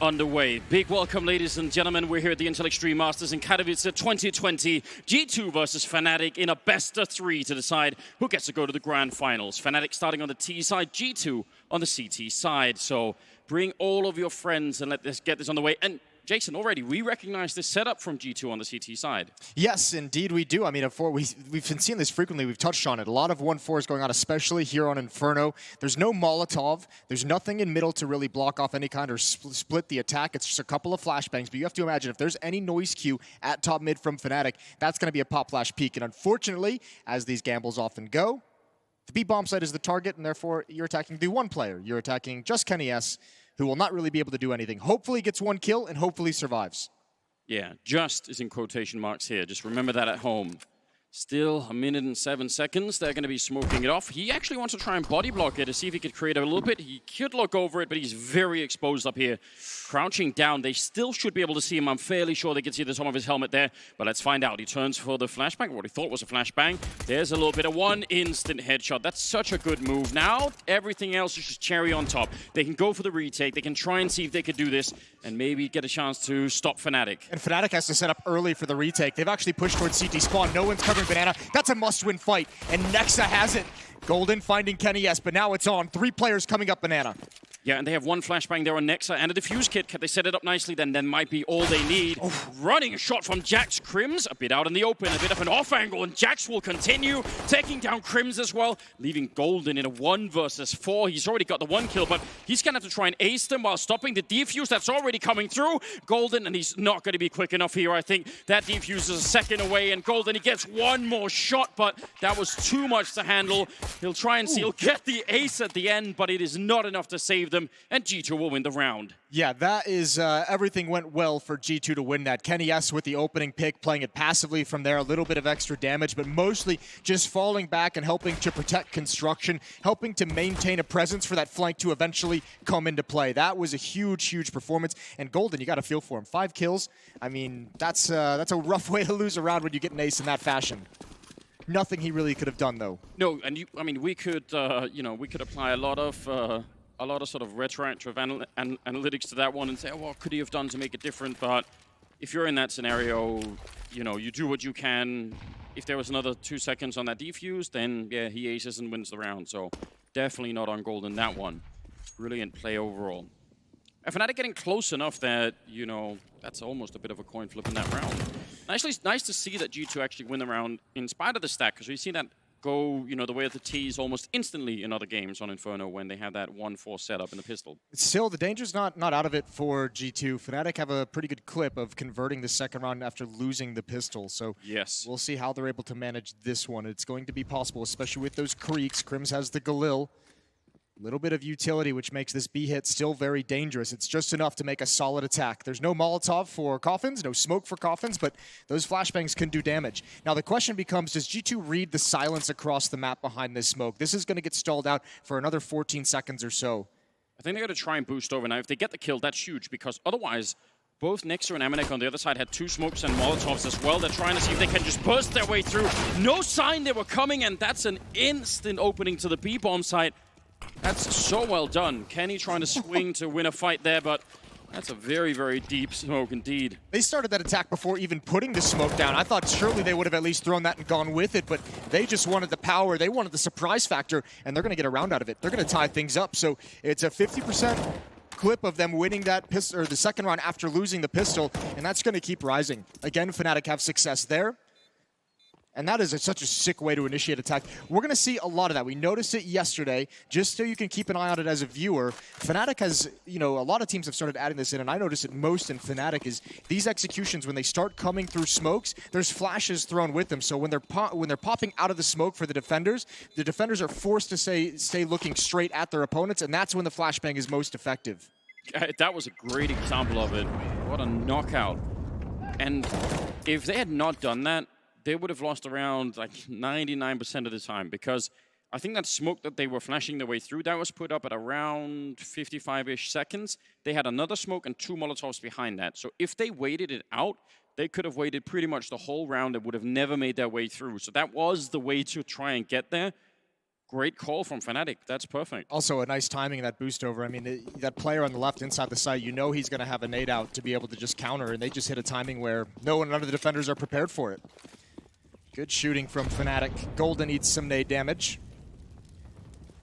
underway. Big welcome, ladies and gentlemen. We're here at the Intel Extreme Masters in Katowice 2020. G2 versus Fnatic in a best-of-3 to decide who gets to go to the grand finals. Fnatic starting on the T side, G2 on the CT side. So bring all of your friends and let's get this on the way. And Jason, already, we recognize this setup from G2 on the CT side. Yes, indeed we do. I mean, we've been seeing this frequently. We've touched on it. A lot of 1-4s going on, especially here on Inferno. There's no Molotov. There's nothing in middle to really block off any kind or split the attack. It's just a couple of flashbangs. But you have to imagine, if there's any noise cue at top mid from Fnatic, that's going to be a pop flash peak. And unfortunately, as these gambles often go, the B-bomb site is the target, and therefore you're attacking the one player. You're attacking just Kenny S, who will not really be able to do anything. Hopefully gets one kill and hopefully survives. Yeah, just is in quotation marks here. Just remember that at home. Still 1 minute and 7 seconds. They're going to be smoking it off. He actually wants to try and body block it to see if he could create a little bit. He could look over it, but he's very exposed up here. Crouching down. They still should be able to see him. I'm fairly sure they can see the top of his helmet there, but let's find out. He turns for the flashbang, what he thought was a flashbang. There's a little bit of one instant headshot. That's such a good move. Now, everything else is just cherry on top. They can go for the retake. They can try and see if they could do this and maybe get a chance to stop Fnatic. And Fnatic has to set up early for the retake. They've actually pushed towards CT spawn. No one's covering Banana. That's a must-win fight, and Nexa has it. Golden finding Kenny S, but now it's on. 3 players coming up Banana. Yeah, and they have one flashbang there on Nexa and a defuse kit. Can they set it up nicely? Then might be all they need. Oh. Running a shot from Jax. Crims a bit out in the open, a bit of an off angle, and Jax will continue taking down Crims as well, leaving Golden in a 1 versus 4. He's already got the 1 kill, but he's going to have to try and ace them while stopping the defuse that's already coming through. Golden, and he's not going to be quick enough here, I think. That defuse is a second away, and Golden, he gets one more shot, but that was too much to handle. He'll try and see, he'll get the ace at the end, but it is not enough to save them, and G2 will win the round. Yeah, that is, everything went well for G2 to win that. Kenny S with the opening pick, playing it passively from there, a little bit of extra damage, but mostly just falling back and helping to protect construction, helping to maintain a presence for that flank to eventually come into play. That was a huge, huge performance, and Golden, you got to feel for him. 5 kills, I mean, that's a rough way to lose a round when you get an ace in that fashion. Nothing he really could have done, though. No, and I mean, we could, we could apply a lot of sort of retroactive analytics to that one and say, oh, what could he have done to make it different? But if you're in that scenario, you do what you can. If there was another 2 seconds on that defuse, then yeah, he aces and wins the round. So definitely not on Golden that one. Brilliant play overall. Fnatic getting close enough that, that's almost a bit of a coin flip in that round. Actually, it's nice to see that G2 actually win the round in spite of the stack, because we see that go, the way of the T's almost instantly in other games on Inferno when they have that 1-4 setup in the pistol. Still, the danger's not out of it for G2. Fnatic have a pretty good clip of converting the second round after losing the pistol, so yes, we'll see how they're able to manage this one. It's going to be possible, especially with those creeks. Crims has the Galil. Little bit of utility, which makes this B hit still very dangerous. It's just enough to make a solid attack. There's no Molotov for Coffins, no smoke for Coffins, but those flashbangs can do damage. Now the question becomes, does G2 read the silence across the map behind this smoke? This is going to get stalled out for another 14 seconds or so. I think they're going to try and boost over. Now if they get the kill, that's huge, because otherwise, both Nexa and Amanek on the other side had 2 smokes and Molotovs as well. They're trying to see if they can just burst their way through. No sign they were coming, and that's an instant opening to the B-bomb site. That's so well done. Kenny trying to swing to win a fight there, but that's a very, very deep smoke indeed. They started that attack before even putting the smoke down. I thought surely they would have at least thrown that and gone with it, but they just wanted the power. They wanted the surprise factor, and they're going to get a round out of it. They're going to tie things up. So it's a 50% clip of them winning that pistol, or the second round after losing the pistol, and that's going to keep rising. Again, Fnatic have success there. And that is such a sick way to initiate attack. We're going to see a lot of that. We noticed it yesterday, just so you can keep an eye on it as a viewer. Fnatic has, a lot of teams have started adding this in, and I notice it most in Fnatic is these executions, when they start coming through smokes, there's flashes thrown with them. So when they're popping out of the smoke for the defenders are forced to stay looking straight at their opponents, and that's when the flashbang is most effective. That was a great example of it. What a knockout. And if they had not done that, they would have lost around like 99% of the time, because I think that smoke that they were flashing their way through, that was put up at around 55-ish seconds. They had another smoke and 2 Molotovs behind that. So if they waited it out, they could have waited pretty much the whole round and would have never made their way through. So that was the way to try and get there. great call from Fnatic. That's perfect. Also, a nice timing in that boost over. I mean, that player on the left inside the site, you know he's going to have a nade out to be able to just counter, and they just hit a timing where none of the defenders are prepared for it. Good shooting from Fnatic. Golden eats some nade damage.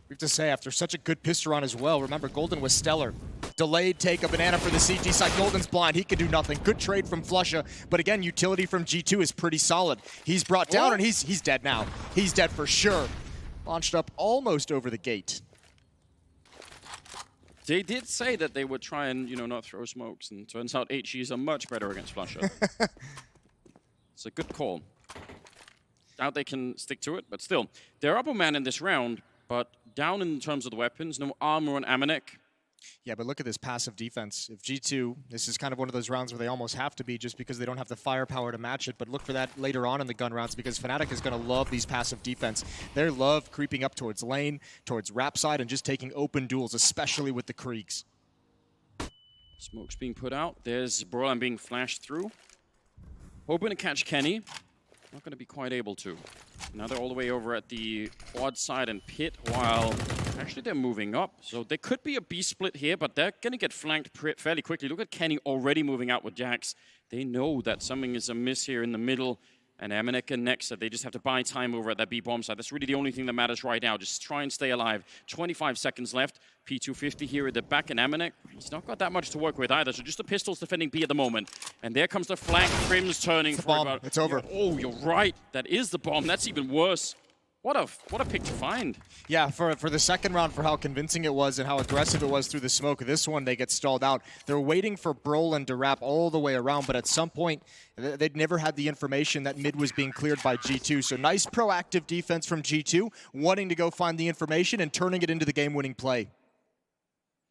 We have to say, after such a good pistol run as well, remember, Golden was stellar. Delayed take a banana for the CT side. Golden's blind. He can do nothing. Good trade from Flusha. But again, utility from G2 is pretty solid. He's brought down, and he's dead now. He's dead for sure. Launched up almost over the gate. They did say that they would try and, not throw smokes, and turns out HGs are much better against Flusha. It's a good call. Doubt they can stick to it, but still. They're up a man in this round, but down in terms of the weapons, no armor on Amanek. Yeah, but look at this passive defense. If G2, this is kind of one of those rounds where they almost have to be just because they don't have the firepower to match it, but look for that later on in the gun rounds because Fnatic is going to love these passive defense. They love creeping up towards lane, towards rap side, and just taking open duels, especially with the Kriegs. Smoke's being put out. There's Brolan being flashed through. Hoping to catch Kenny. Not going to be quite able to. Now they're all the way over at the quad side and pit while actually they're moving up. So there could be a B split here, but they're going to get flanked fairly quickly. Look at Kenny already moving out with Jax. They know that something is amiss here in the middle. And Amanek and Nexa, they just have to buy time over at that B bomb side. That's really the only thing that matters right now. Just try and stay alive. 25 seconds left. P250 here at the back, and Amanek, he's not got that much to work with either. So just the pistols defending B at the moment. And there comes the flank. Crim's turning it's for bomb. It's over. Oh, you're right. That is the bomb. That's even worse. What a pick to find. Yeah, for the second round, for how convincing it was and how aggressive it was through the smoke, this one they get stalled out. They're waiting for Brolan to wrap all the way around, but at some point, they'd never had the information that mid was being cleared by G2. So nice proactive defense from G2, wanting to go find the information and turning it into the game-winning play.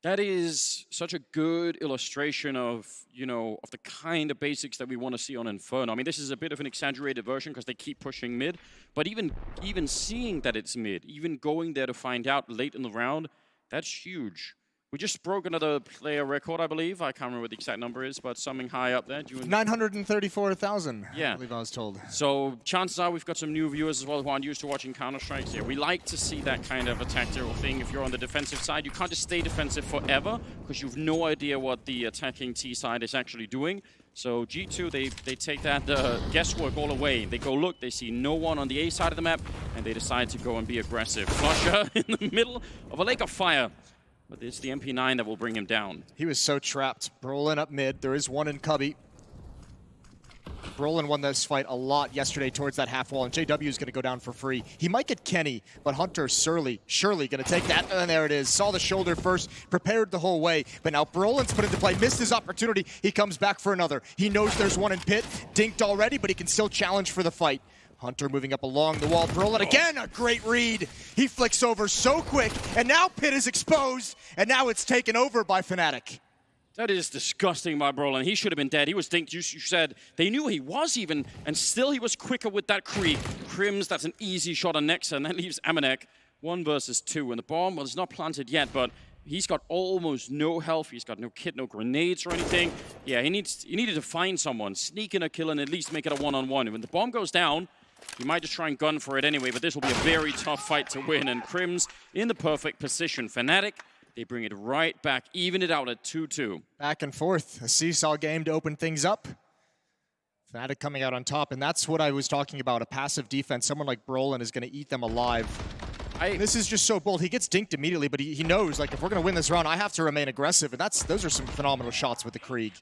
That is such a good illustration of, of the kind of basics that we want to see on Inferno. I mean, this is a bit of an exaggerated version because they keep pushing mid, but even seeing that it's mid, even going there to find out late in the round, that's huge. We just broke another player record, I believe. I can't remember what the exact number is, but something high up there. 934,000, yeah. I believe I was told. So chances are we've got some new viewers as well who aren't used to watching Counter-Strikes here. We like to see that kind of a tactical thing. If you're on the defensive side, you can't just stay defensive forever because you've no idea what the attacking T side is actually doing. So G2, they take that guesswork all away. They go look, they see no one on the A side of the map, and they decide to go and be aggressive. Flusha in the middle of a lake of fire. But it's the MP9 that will bring him down. He was so trapped. Brolan up mid. There is one in Cubby. Brolan won this fight a lot yesterday towards that half wall, and JW is going to go down for free. He might get Kenny, but Hunter surely going to take that. And there it is. Saw the shoulder first, prepared the whole way. But now Brolan's put into play, missed his opportunity. He comes back for another. He knows there's one in pit, dinked already, but he can still challenge for the fight. Hunter moving up along the wall. Brolan again, a great read. He flicks over so quick, and now Pit is exposed, and now it's taken over by Fnatic. That is disgusting by Brolan. He should have been dead. He was dinked. You said they knew he was even, and still he was quicker with that Krieg. Crims, that's an easy shot on Nexa, and that leaves Amanek 1 versus 2. And the bomb, well, it's not planted yet, but he's got almost no health. He's got no kit, no grenades or anything. Yeah, he needed to find someone, sneak in a kill, and at least make it a one-on-one. When the bomb goes down, he might just try and gun for it anyway, but this will be a very tough fight to win. And Crims in the perfect position. Fnatic, they bring it right back, even it out at 2-2. Back and forth, a seesaw game to open things up. Fnatic coming out on top, and that's what I was talking about, a passive defense. Someone like Brolan is going to eat them alive. This is just so bold. He gets dinked immediately, but he knows, like, if we're going to win this round, I have to remain aggressive, and those are some phenomenal shots with the Krieg.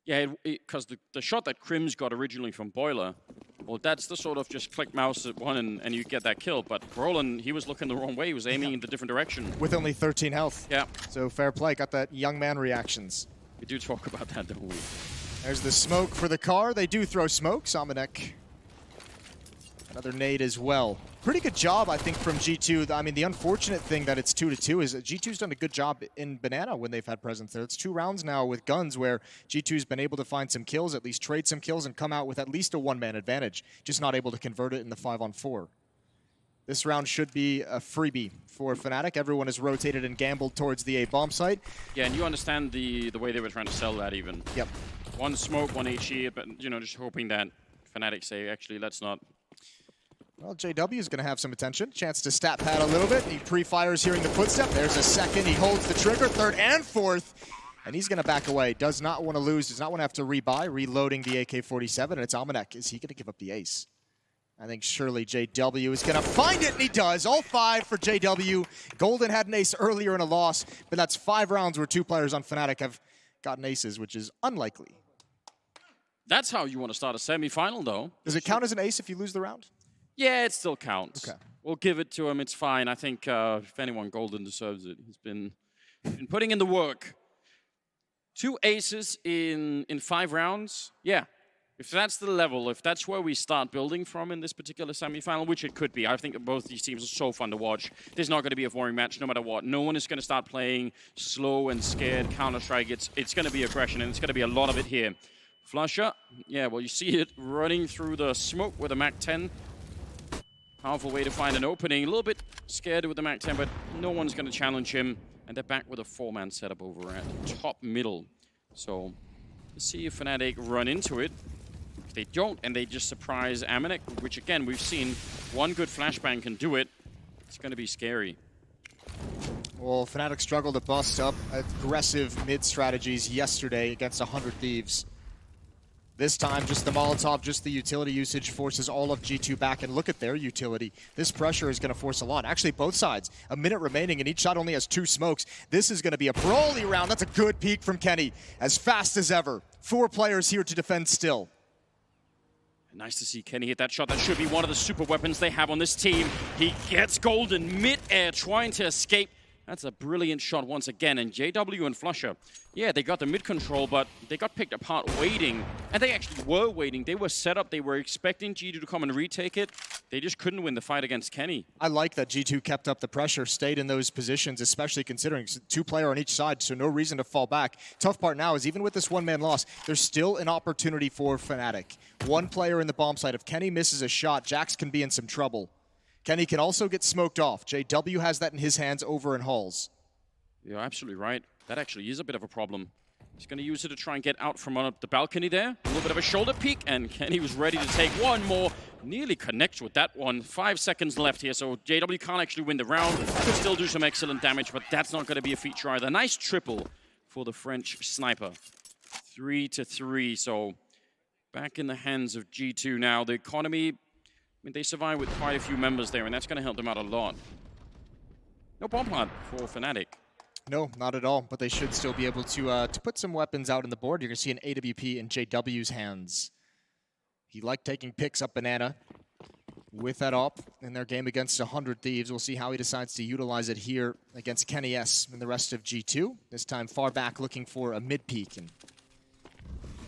Yeah, because the shot that Crims got originally from Boiler, well, that's the sort of just click mouse at one and you get that kill. But Brolan, he was looking the wrong way. He was aiming in the different direction. With only 13 health. Yeah. So fair play. Got that young man reactions. We do talk about that, don't we? There's the smoke for the car. They do throw smoke. Amanek. Another nade as well. Pretty good job, I think, from G2. I mean, the unfortunate thing that it's 2-2 is that G2's done a good job in Banana when they've had presence there. It's 2 rounds now with guns where G2's been able to find some kills, at least trade some kills, and come out with at least a one-man advantage. Just not able to convert it in the 5-on-4. This round should be a freebie for Fnatic. Everyone has rotated and gambled towards the A bomb site. Yeah, and you understand the way they were trying to sell that even. Yep. 1 smoke, 1 HE, but, just hoping that Fnatic say, actually, let's not Well, JW is going to have some attention. Chance to stat pad a little bit. He pre-fires hearing the footstep. There's a second. He holds the trigger, third and fourth. And he's going to back away. Does not want to lose. Does not want to have to rebuy. Reloading the AK-47. And it's Almanac. Is he going to give up the ace? I think surely JW is going to find it, and he does. All 5 for JW. Golden had an ace earlier in a loss, but that's 5 rounds where 2 players on Fnatic have gotten aces, which is unlikely. That's how you want to start a semi-final, though. Does it count as an ace if you lose the round? Yeah, it still counts. Okay. We'll give it to him. It's fine. I think if anyone, Golden deserves it. He's been putting in the work. 2 aces in 5 rounds. Yeah. If that's the level, if that's where we start building from in this particular semifinal, which it could be, I think that both these teams are so fun to watch. There's not going to be a boring match no matter what. No one is going to start playing slow and scared Counter-Strike. It's going to be aggression, and it's going to be a lot of it here. Flusher, yeah, well, you see it running through the smoke with a MAC-10. Powerful way to find an opening. A little bit scared with the MAC-10, but no one's going to challenge him. And they're back with a 4-man setup over at top middle. So let's see if Fnatic run into it. They don't, and they just surprise Amanek, which again, we've seen one good flashbang can do it. It's going to be scary. Well, Fnatic struggled to bust up aggressive mid strategies yesterday against 100 Thieves. This time, just the Molotov, just the utility usage forces all of G2 back, and look at their utility. This pressure is going to force a lot. Actually, both sides, a minute remaining, and each side only has 2 smokes. This is going to be a brawly round. That's a good peek from Kenny, as fast as ever. 4 players here to defend still. Nice to see Kenny hit that shot. That should be one of the super weapons they have on this team. He gets Golden mid-air, trying to escape. That's a brilliant shot once again. And JW and Flusher, yeah, they got the mid control, but they got picked apart waiting. And they actually were waiting. They were set up. They were expecting G2 to come and retake it. They just couldn't win the fight against Kenny. I like that G2 kept up the pressure, stayed in those positions, especially considering 2 players on each side, so no reason to fall back. Tough part now is even with this 1-man loss, there's still an opportunity for Fnatic. 1 player in the bomb site. If Kenny misses a shot, Jax can be in some trouble. Kenny can also get smoked off. JW has that in his hands over in Halls. You're absolutely right. That actually is a bit of a problem. He's going to use it to try and get out from on the balcony there. A little bit of a shoulder peek, and Kenny was ready to take one more. Nearly connects with that one. 5 seconds left here, so JW can't actually win the round. Could still do some excellent damage, but that's not going to be a feature either. Nice triple for the French sniper. 3-3, so back in the hands of G2 now. The economy, I mean, they survive with quite a few members there, and that's going to help them out a lot. No bomb plant for Fnatic. No, not at all, but they should still be able to put some weapons out on the board. You're going to see an AWP in JW's hands. He liked taking picks up Banana with that op in their game against 100 Thieves. We'll see how he decides to utilize it here against Kenny S and the rest of G2. This time far back looking for a mid-peek. And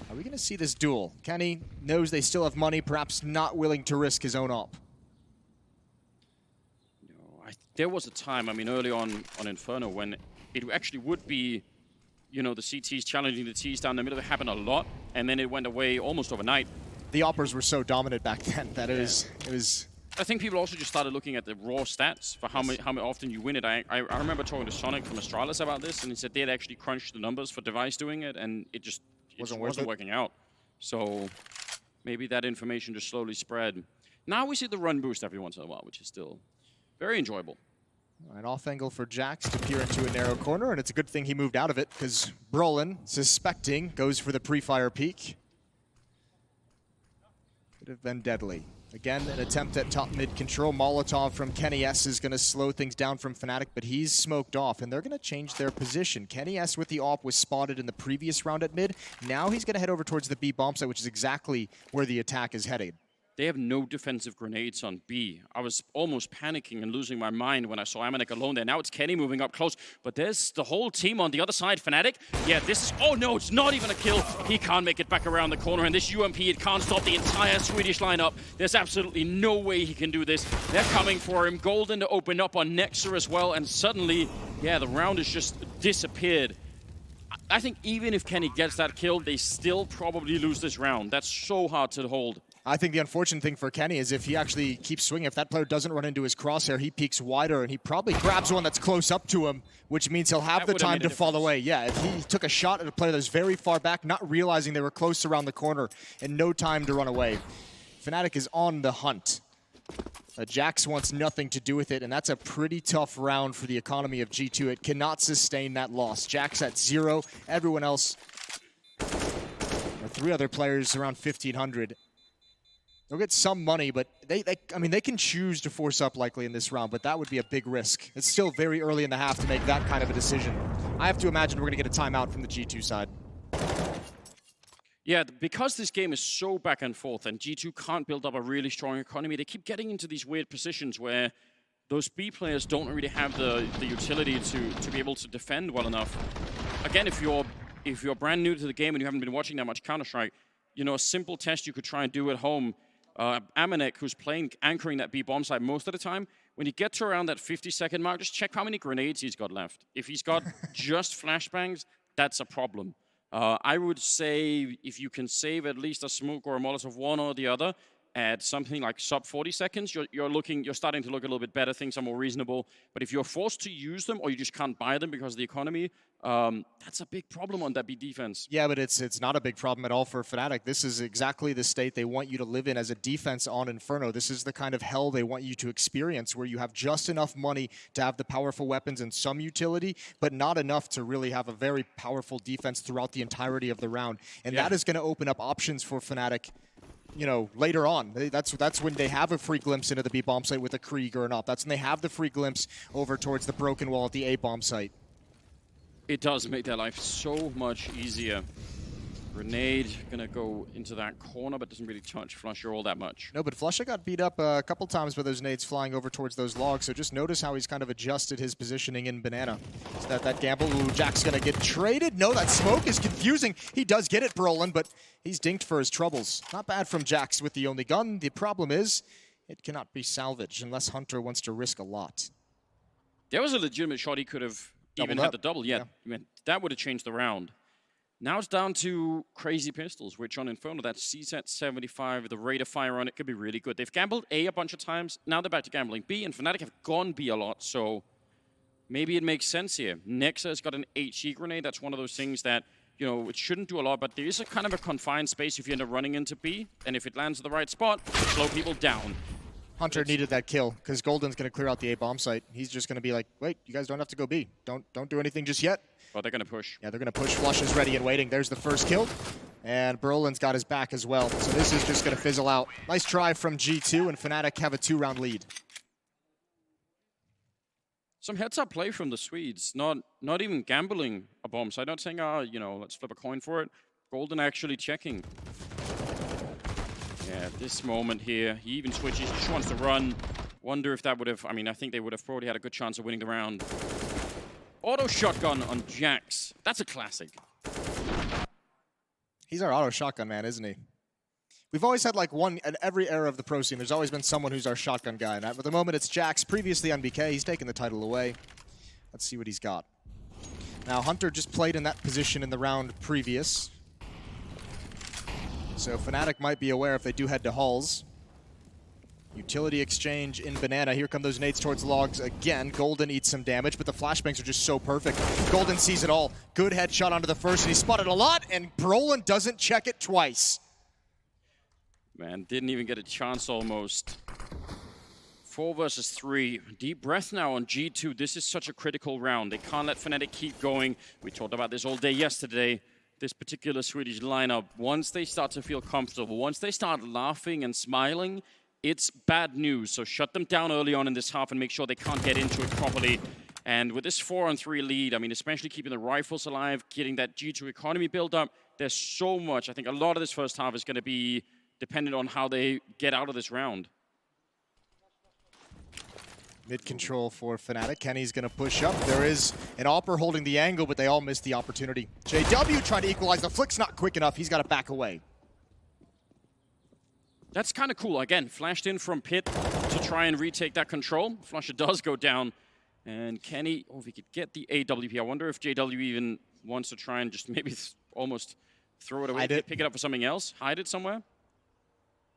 are we going to see this duel? Kenny knows they still have money, perhaps not willing to risk his own op. No, there was a time, I mean, early on Inferno when it actually would be, you know, the CTs challenging the Ts down the middle. It happened a lot, and then it went away almost overnight. The oppers were so dominant back then that it was... I think people also just started looking at the raw stats for how often you win it. I remember talking to Sonic from Astralis about this, and he said they had actually crunched the numbers for Device doing it, and it just wasn't working out. So maybe that information just slowly spread. Now we see the run boost every once in a while, which is still very enjoyable. An off angle for Jax to peer into a narrow corner, and it's a good thing he moved out of it, because Brolin, suspecting, goes for the pre-fire peek. Could have been deadly. Again, an attempt at top mid control. Molotov from Kenny S is going to slow things down from Fnatic, but he's smoked off, and they're going to change their position. Kenny S with the op was spotted in the previous round at mid. Now he's going to head over towards the B bomb site, which is exactly where the attack is headed. They have no defensive grenades on B. I was almost panicking and losing my mind when I saw Amanek alone there. Now it's Kenny moving up close, but there's the whole team on the other side. Fnatic, yeah, this is, oh no, it's not even a kill. He can't make it back around the corner, and this UMP, it can't stop the entire Swedish lineup. There's absolutely no way he can do this. They're coming for him. Golden to open up on Nexa as well, and suddenly, yeah, the round has just disappeared. I think even if Kenny gets that kill, they still probably lose this round. That's so hard to hold. I think the unfortunate thing for Kenny is if he actually keeps swinging, if that player doesn't run into his crosshair, he peeks wider, and he probably grabs one that's close up to him, which means he'll have the time to fall away. Yeah, if he took a shot at a player that's very far back, not realizing they were close around the corner, and no time to run away. Fnatic is on the hunt. Jax wants nothing to do with it, and that's a pretty tough round for the economy of G2. It cannot sustain that loss. Jax at 0, everyone else, or 3 other players around 1,500. They'll get some money, but I mean, they can choose to force up likely in this round, but that would be a big risk. It's still very early in the half to make that kind of a decision. I have to imagine we're going to get a timeout from the G2 side. Yeah, because this game is so back and forth and G2 can't build up a really strong economy, they keep getting into these weird positions where those B players don't really have the utility to be able to defend well enough. Again, if you're brand new to the game and you haven't been watching that much Counter-Strike, you know, a simple test you could try and do at home, Amanek, who's anchoring that B bomb site most of the time, when you get to around that 50-second mark, just check how many grenades he's got left. If he's got just flashbangs, that's a problem. I would say if you can save at least a smoke or a Molotov, one or the other, at something like sub 40 seconds, you're starting to look a little bit better. Things are more reasonable. But if you're forced to use them or you just can't buy them because of the economy, that's a big problem on that B defense. Yeah, but it's not a big problem at all for Fnatic. This is exactly the state they want you to live in as a defense on Inferno. This is the kind of hell they want you to experience, where you have just enough money to have the powerful weapons and some utility, but not enough to really have a very powerful defense throughout the entirety of the round. And that is going to open up options for Fnatic, you know, later on. That's when they have a free glimpse into the B bomb site with a Krieg or an Op. That's when they have the free glimpse over towards the broken wall at the A bomb site. It does make their life so much easier. Grenade gonna go into that corner, but doesn't really touch Flusher all that much. No, but Flusher got beat up a couple times by those nades flying over towards those logs, so just notice how he's kind of adjusted his positioning in Banana. So that gamble, ooh, Jack's gonna get traded. No, that smoke is confusing. He does get it, Brolin, but he's dinked for his troubles. Not bad from Jax with the only gun. The problem is, it cannot be salvaged unless Hunter wants to risk a lot. There was a legitimate shot he could have even had the double. Yeah, I mean, that would have changed the round. Now it's down to crazy pistols, which on Inferno, that CZ 75, the rate of fire on it could be really good. They've gambled A bunch of times. Now they're back to gambling B, and Fnatic have gone B a lot, so maybe it makes sense here. Nexa has got an HE grenade. That's one of those things that, you know, it shouldn't do a lot, but there is a kind of a confined space if you end up running into B, and if it lands at the right spot, slow people down. Hunter needed that kill, because Golden's going to clear out the A bomb site. He's just going to be like, wait, you guys don't have to go B. Don't do anything just yet. Oh, they're going to push. Yeah, they're going to push. Flush is ready and waiting. There's the first kill. And Brolin's got his back as well. So this is just going to fizzle out. Nice try from G2, and Fnatic have a 2-round lead. Some heads-up play from the Swedes. Not even gambling a bomb site. Not saying, you know, let's flip a coin for it. Golden actually checking. Yeah, this moment here, he even switches, just wants to run. Wonder if that would have, I mean, I think they would have probably had a good chance of winning the round. Auto shotgun on Jax. That's a classic. He's our auto shotgun man, isn't he? We've always had like one, at every era of the pro scene, there's always been someone who's our shotgun guy. And at the moment it's Jax, previously on BK. He's taken the title away. Let's see what he's got. Now, Hunter just played in that position in the round previous. So Fnatic might be aware if they do head to Halls. Utility exchange in Banana. Here come those nades towards logs again. Golden eats some damage, but the flashbangs are just so perfect. Golden sees it all. Good headshot onto the first, and he spotted a lot, and Brolin doesn't check it twice. Man, didn't even get a chance almost. 4 versus 3. Deep breath now on G2. This is such a critical round. They can't let Fnatic keep going. We talked about this all day yesterday. This particular Swedish lineup, once they start to feel comfortable, once they start laughing and smiling, it's bad news. So shut them down early on in this half and make sure they can't get into it properly. And with this 4-on-3 lead, I mean, especially keeping the rifles alive, getting that G2 economy built up, there's so much. I think a lot of this first half is going to be dependent on how they get out of this round. Mid-control for Fnatic. Kenny's going to push up. There is an Opper holding the angle, but they all missed the opportunity. JW trying to equalize. The flick's not quick enough. He's got to back away. That's kind of cool. Again, flashed in from pit to try and retake that control. Flusher does go down. And Kenny, oh, if he could get the AWP. I wonder if JW even wants to try and just maybe almost throw it away. Pick it up for something else. Hide it somewhere.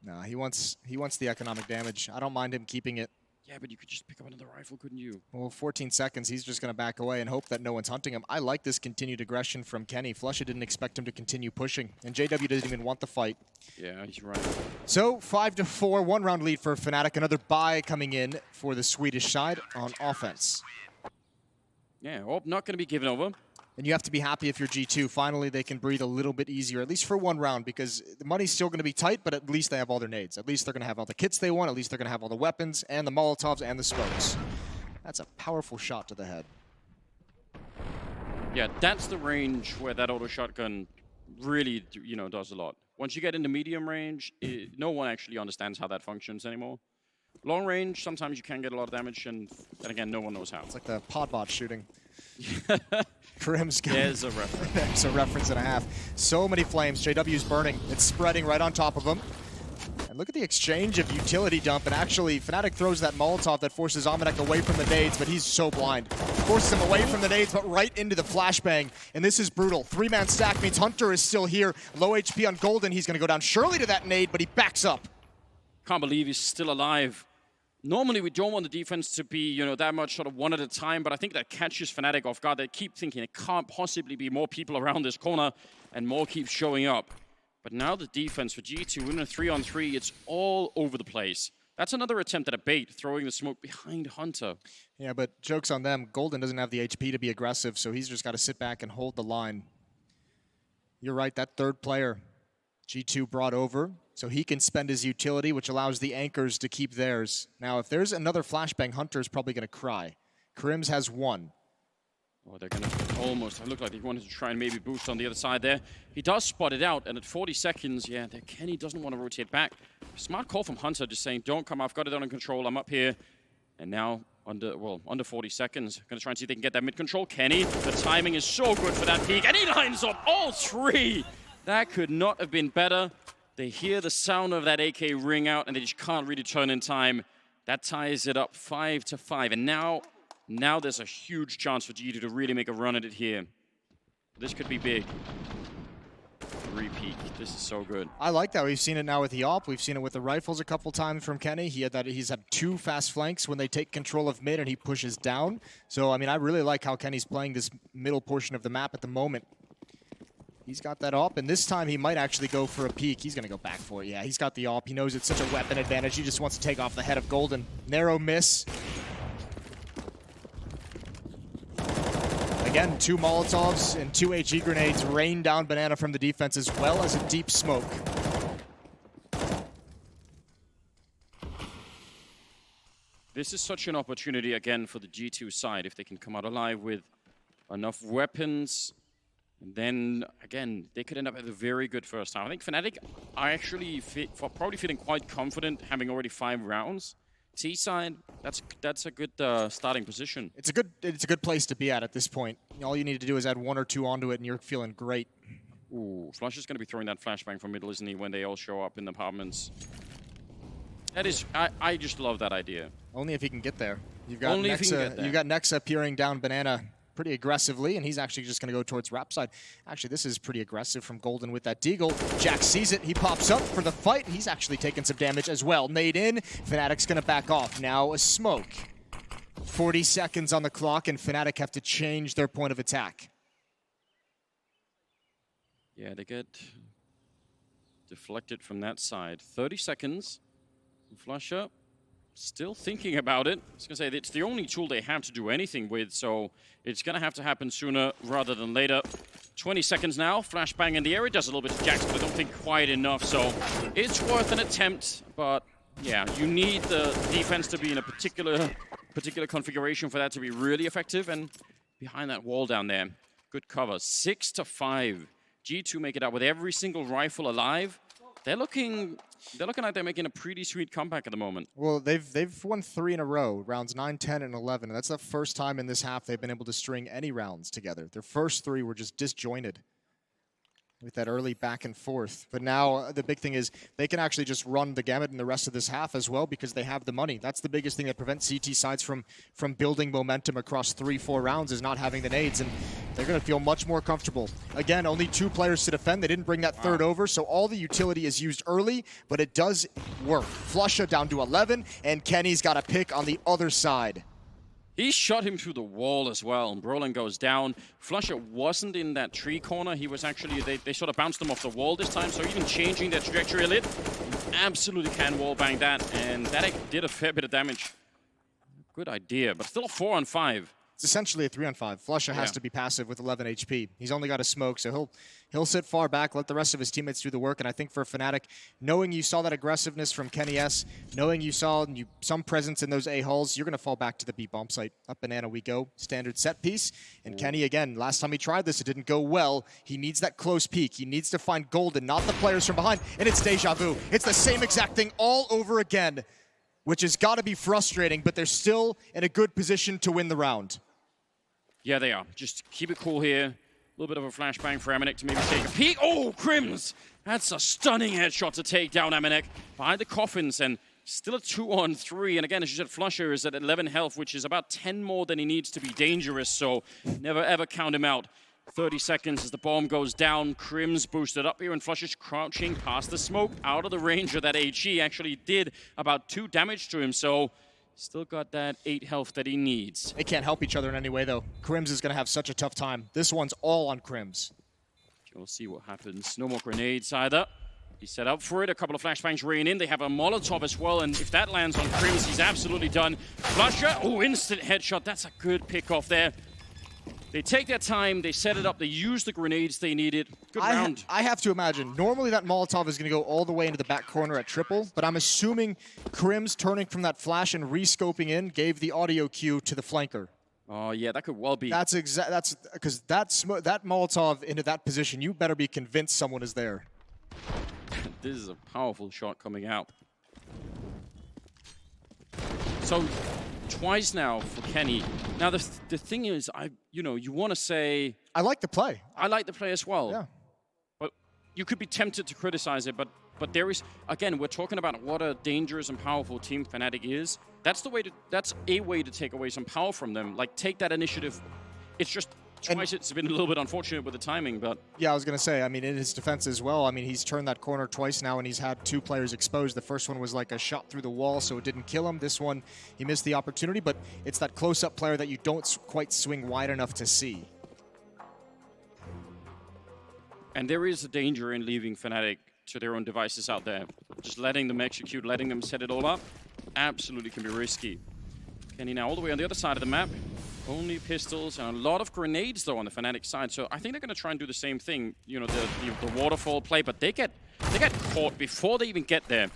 No, he wants the economic damage. I don't mind him keeping it. Yeah, but you could just pick up another rifle, couldn't you? Well, 14 seconds, he's just going to back away and hope that no one's hunting him. I like this continued aggression from Kenny. Flusha didn't expect him to continue pushing, and JW doesn't even want the fight. Yeah, he's right. So, 5-4, one-round lead for Fnatic. Another bye coming in for the Swedish side on offense. Yeah, well, not going to be given over. And you have to be happy if you're G2. Finally, they can breathe a little bit easier, at least for one round, because the money's still going to be tight, but at least they have all their nades. At least they're going to have all the kits they want. At least they're going to have all the weapons and the Molotovs and the smokes. That's a powerful shot to the head. Yeah, that's the range where that auto shotgun really, you know, does a lot. Once you get into medium range, no one actually understands how that functions anymore. Long range, sometimes you can get a lot of damage, and then again, no one knows how. It's like the podbot shooting. Krim's got There's a reference. There's a reference and a half. So many flames. JW's burning. It's spreading right on top of him. And look at the exchange of utility dump. And actually, Fnatic throws that Molotov that forces Amanek away from the nades, but he's so blind. Forces him away from the nades, but right into the flashbang. And this is brutal. Three-man stack means Hunter is still here. Low HP on Golden. He's going to go down surely to that nade, but he backs up. Can't believe he's still alive. Normally, we don't want the defense to be, you know, that much sort of one at a time, but I think that catches Fnatic off guard. They keep thinking it can't possibly be more people around this corner, and more keeps showing up. But now the defense for G2 in a 3-on-3, it's all over the place. That's another attempt at a bait, throwing the smoke behind Hunter. Yeah, but joke's on them. Golden doesn't have the HP to be aggressive, so he's just got to sit back and hold the line. You're right, that third player, G2 brought over, so he can spend his utility, which allows the anchors to keep theirs. Now, if there's another flashbang, Hunter's probably going to cry. Krims has one. Oh, they're going to almost, it looked like he wanted to try and maybe boost on the other side there. He does spot it out, and at 40 seconds, yeah, Kenny doesn't want to rotate back. Smart call from Hunter, just saying, don't come, I've got it under control, I'm up here. And now, under 40 seconds, going to try and see if they can get that mid-control. Kenny, the timing is so good for that peak, and he lines up all three! That could not have been better. They hear the sound of that AK ring out, and they just can't really turn in time. That ties it up 5-5, and now there's a huge chance for G2 to really make a run at it here. This could be big. Repeat. This is so good. I like that. We've seen it now with the AWP. We've seen it with the rifles a couple times from Kenny. He's had two fast flanks when they take control of mid and he pushes down. So, I mean, I really like how Kenny's playing this middle portion of the map at the moment. He's got that AWP, and this time he might actually go for a peek. He's going to go back for it. Yeah, he's got the AWP. He knows it's such a weapon advantage. He just wants to take off the head of Golden. Narrow miss. Again, 2 Molotovs and 2 HE grenades rain down Banana from the defense, as well as a deep smoke. This is such an opportunity, again, for the G2 side, if they can come out alive with enough weapons. And then, again, they could end up with a very good first half. I think Fnatic are actually probably feeling quite confident, having already 5 rounds. T side, that's a good starting position. It's a good place to be at this point. All you need to do is add 1 or 2 onto it, and you're feeling great. Ooh, Flush is going to be throwing that flashbang from middle, isn't he, when they all show up in the apartments. That is, I just love that idea. Only if he can get there. You've got Only if he can get there. You've got Nexa peering down Banana pretty aggressively, and he's actually just going to go towards Rap side. Actually, this is pretty aggressive from Golden with that Deagle. Jack sees it. He pops up for the fight. He's actually taking some damage as well. Nade in. Fnatic's going to back off. Now a smoke. 40 seconds on the clock, and Fnatic have to change their point of attack. Yeah, they get deflected from that side. 30 seconds. Flusha still thinking about it. I was going to say, it's the only tool they have to do anything with, so it's going to have to happen sooner rather than later. 20 seconds now. Flashbang in the air. It does a little bit to Jackson, but I don't think quite enough, so it's worth an attempt. But, yeah, you need the defense to be in a particular configuration for that to be really effective, and behind that wall down there, good cover. 6-5. G2 make it out with every single rifle alive. They're looking like they're making a pretty sweet comeback at the moment. Well, they've won 3 in a row, rounds 9, 10, and 11. And that's the first time in this half they've been able to string any rounds together. Their first 3 were just disjointed. with that early back and forth. But now the big thing is they can actually just run the gamut in the rest of this half as well because they have the money. That's the biggest thing that prevents CT sides from building momentum across 3-4 rounds is not having the nades, and they're going to feel much more comfortable. Again, only 2 players to defend. They didn't bring that third over, so all the utility is used early, but it does work. Flusha down to 11, and Kenny's got a pick on the other side. He shot him through the wall as well, and Brolin goes down. Flusha wasn't in that tree corner. He was actually, they sort of bounced him off the wall this time, so even changing their trajectory a little, absolutely can wallbang that, and that did a fair bit of damage. Good idea, but still a 4-on-5. It's essentially a 3-on-5. Flusha has to be passive with 11 HP. He's only got a smoke, so he'll sit far back, let the rest of his teammates do the work. And I think for Fnatic, knowing you saw that aggressiveness from Kenny S, knowing you saw some presence in those A-hulls, you're going to fall back to the B bomb site. Up banana we go. Standard set piece. And Kenny, again, last time he tried this, it didn't go well. He needs that close peek. He needs to find Golden, not the players from behind. And it's deja vu. It's the same exact thing all over again, which has got to be frustrating, but they're still in a good position to win the round. Yeah, they are. Just keep it cool here. A little bit of a flashbang for Amanek to maybe take a peek. Oh, Crims! That's a stunning headshot to take down Amanek behind the coffins, and still a 2-on-3. And again, as you said, Flusha is at 11 health, which is about 10 more than he needs to be dangerous, so never ever count him out. 30 seconds as the bomb goes down. Crims boosted up here, and Flusha's crouching past the smoke, out of the range of that HE. Actually did about 2 damage to him, so still got that 8 health that he needs. They can't help each other in any way, though. Crims is going to have such a tough time. This one's all on Crims. We'll see what happens. No more grenades either. He's set up for it. A couple of flashbangs rain in. They have a Molotov as well, and if that lands on Crims, he's absolutely done. Flusha, oh, instant headshot. That's a good pick off there. They take their time, they set it up, they use the grenades they needed. Good round. I have to imagine, normally that Molotov is going to go all the way into the back corner at triple, but I'm assuming Crims turning from that flash and re-scoping in gave the audio cue to the flanker. Oh yeah, that could well be. That's because that Molotov into that position, you better be convinced someone is there. This is a powerful shot coming out. So, twice now for Kenny. Now the thing is, you want to say I like the play. I like the play as well. Yeah. But you could be tempted to criticize it, but there is, again, we're talking about what a dangerous and powerful team Fnatic is. That's a way to take away some power from them. Like, take that initiative. It's just twice it's been a little bit unfortunate with the timing, but yeah, I was going to say, I mean, in his defense as well, I mean, he's turned that corner twice now and he's had 2 players exposed. The first one was like a shot through the wall, so it didn't kill him. This one, he missed the opportunity, but it's that close-up player that you don't quite swing wide enough to see. And there is a danger in leaving Fnatic to their own devices out there. Just letting them execute, letting them set it all up, absolutely can be risky. Kenny now all the way on the other side of the map. Only pistols and a lot of grenades, though, on the Fnatic side. So I think they're going to try and do the same thing, the waterfall play, but they get caught before they even get there.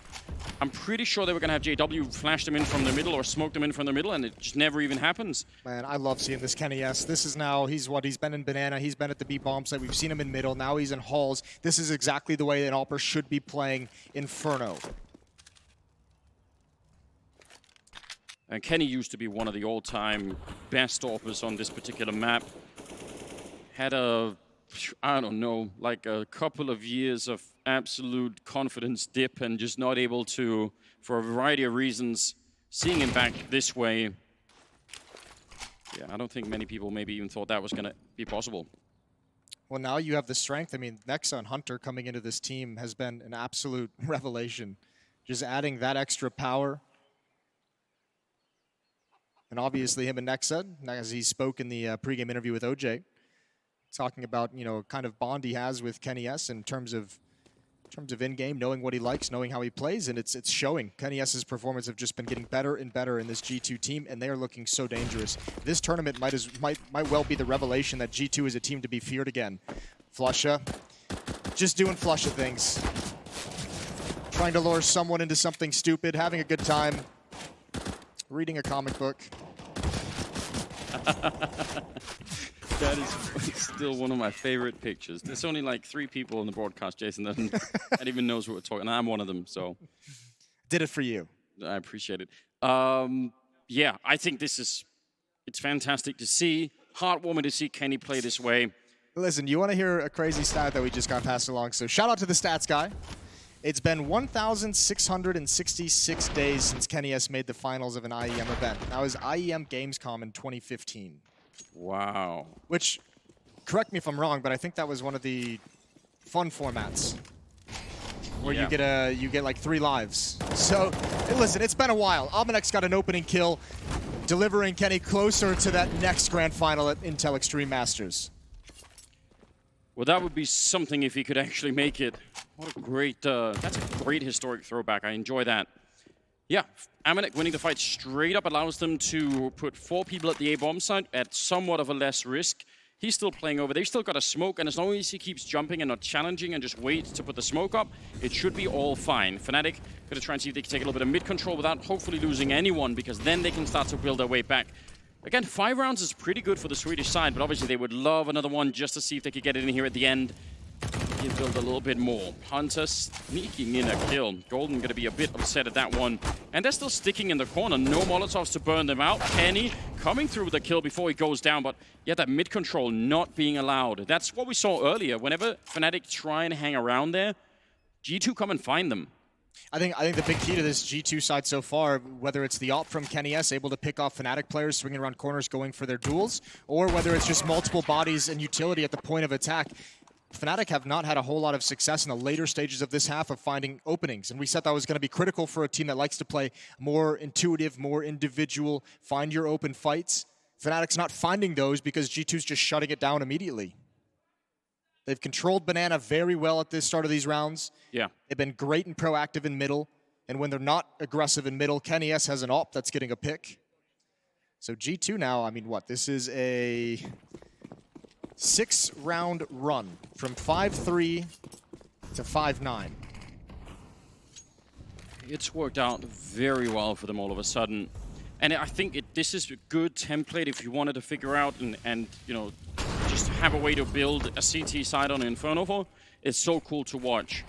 I'm pretty sure they were going to have JW flash them in from the middle or smoke them in from the middle, and it just never even happens. Man, I love seeing this Kenny S. This is now, he's been in Banana, he's been at the B bomb site, we've seen him in middle, now he's in halls. This is exactly the way an AWPer should be playing Inferno. And Kenny used to be one of the all-time best AWPers on this particular map. Had I don't know, like a couple of years of absolute confidence dip and just not able to, for a variety of reasons, seeing him back this way. Yeah, I don't think many people maybe even thought that was going to be possible. Well, now you have the strength. I mean, Nexa and Hunter coming into this team has been an absolute revelation. Just adding that extra power. And obviously him and Nexa, as he spoke in the pregame interview with OJ, talking about, kind of bond he has with Kenny S in terms of in-game, knowing what he likes, knowing how he plays, and it's showing. Kenny S's performance have just been getting better and better in this G2 team, and they are looking so dangerous. This tournament might well be the revelation that G2 is a team to be feared again. Flusha, just doing Flusha things. Trying to lure someone into something stupid, having a good time, reading a comic book. That is still one of my favorite pictures. There's only like 3 people in the broadcast, Jason, that even knows what we're talking. I'm one of them, so. Did it for you. I appreciate it. Yeah, I think it's fantastic to see. Heartwarming to see Kenny play this way. Listen, you want to hear a crazy stat that we just got passed along? So shout out to the stats guy. It's been 1,666 days since Kenny S made the finals of an IEM event. That was IEM Gamescom in 2015. Wow. Which, correct me if I'm wrong, but I think that was one of the fun formats where you get like 3 lives. So, hey, listen, it's been a while. Almanek's got an opening kill, delivering Kenny closer to that next grand final at Intel Extreme Masters. Well, that would be something if he could actually make it. What a great, that's a great historic throwback. I enjoy that. Yeah, Amanek winning the fight straight up allows them to put 4 people at the A-bomb site at somewhat of a less risk. He's still playing over. They've still got a smoke, and as long as he keeps jumping and not challenging and just waits to put the smoke up, it should be all fine. Fnatic going to try and see if they can take a little bit of mid-control without hopefully losing anyone, because then they can start to build their way back. Again, 5 rounds is pretty good for the Swedish side, but obviously they would love another one just to see if they could get it in here at the end. Build a little bit more. Hunter sneaking in a kill. Golden going to be a bit upset at that one. And they're still sticking in the corner. No Molotovs to burn them out. Kenny coming through with a kill before he goes down, but yeah, that mid-control not being allowed. That's what we saw earlier. Whenever Fnatic try and hang around there, G2 come and find them. I think the big key to this G2 side so far, whether it's the ult from Kenny S able to pick off Fnatic players swinging around corners going for their duels, or whether it's just multiple bodies and utility at the point of attack, Fnatic have not had a whole lot of success in the later stages of this half of finding openings. And we said that was going to be critical for a team that likes to play more intuitive, more individual, find your open fights. Fnatic's not finding those because G2's just shutting it down immediately. They've controlled Banana very well at the start of these rounds. Yeah. They've been great and proactive in middle. And when they're not aggressive in middle, Kenny S has an AWP that's getting a pick. So G2 now, I mean, what? This is a 6-round run from 5-3 to 5-9. It's worked out very well for them all of a sudden. And I think this is a good template if you wanted to figure out and you know, just have a way to build a CT side on Inferno for. It's so cool to watch.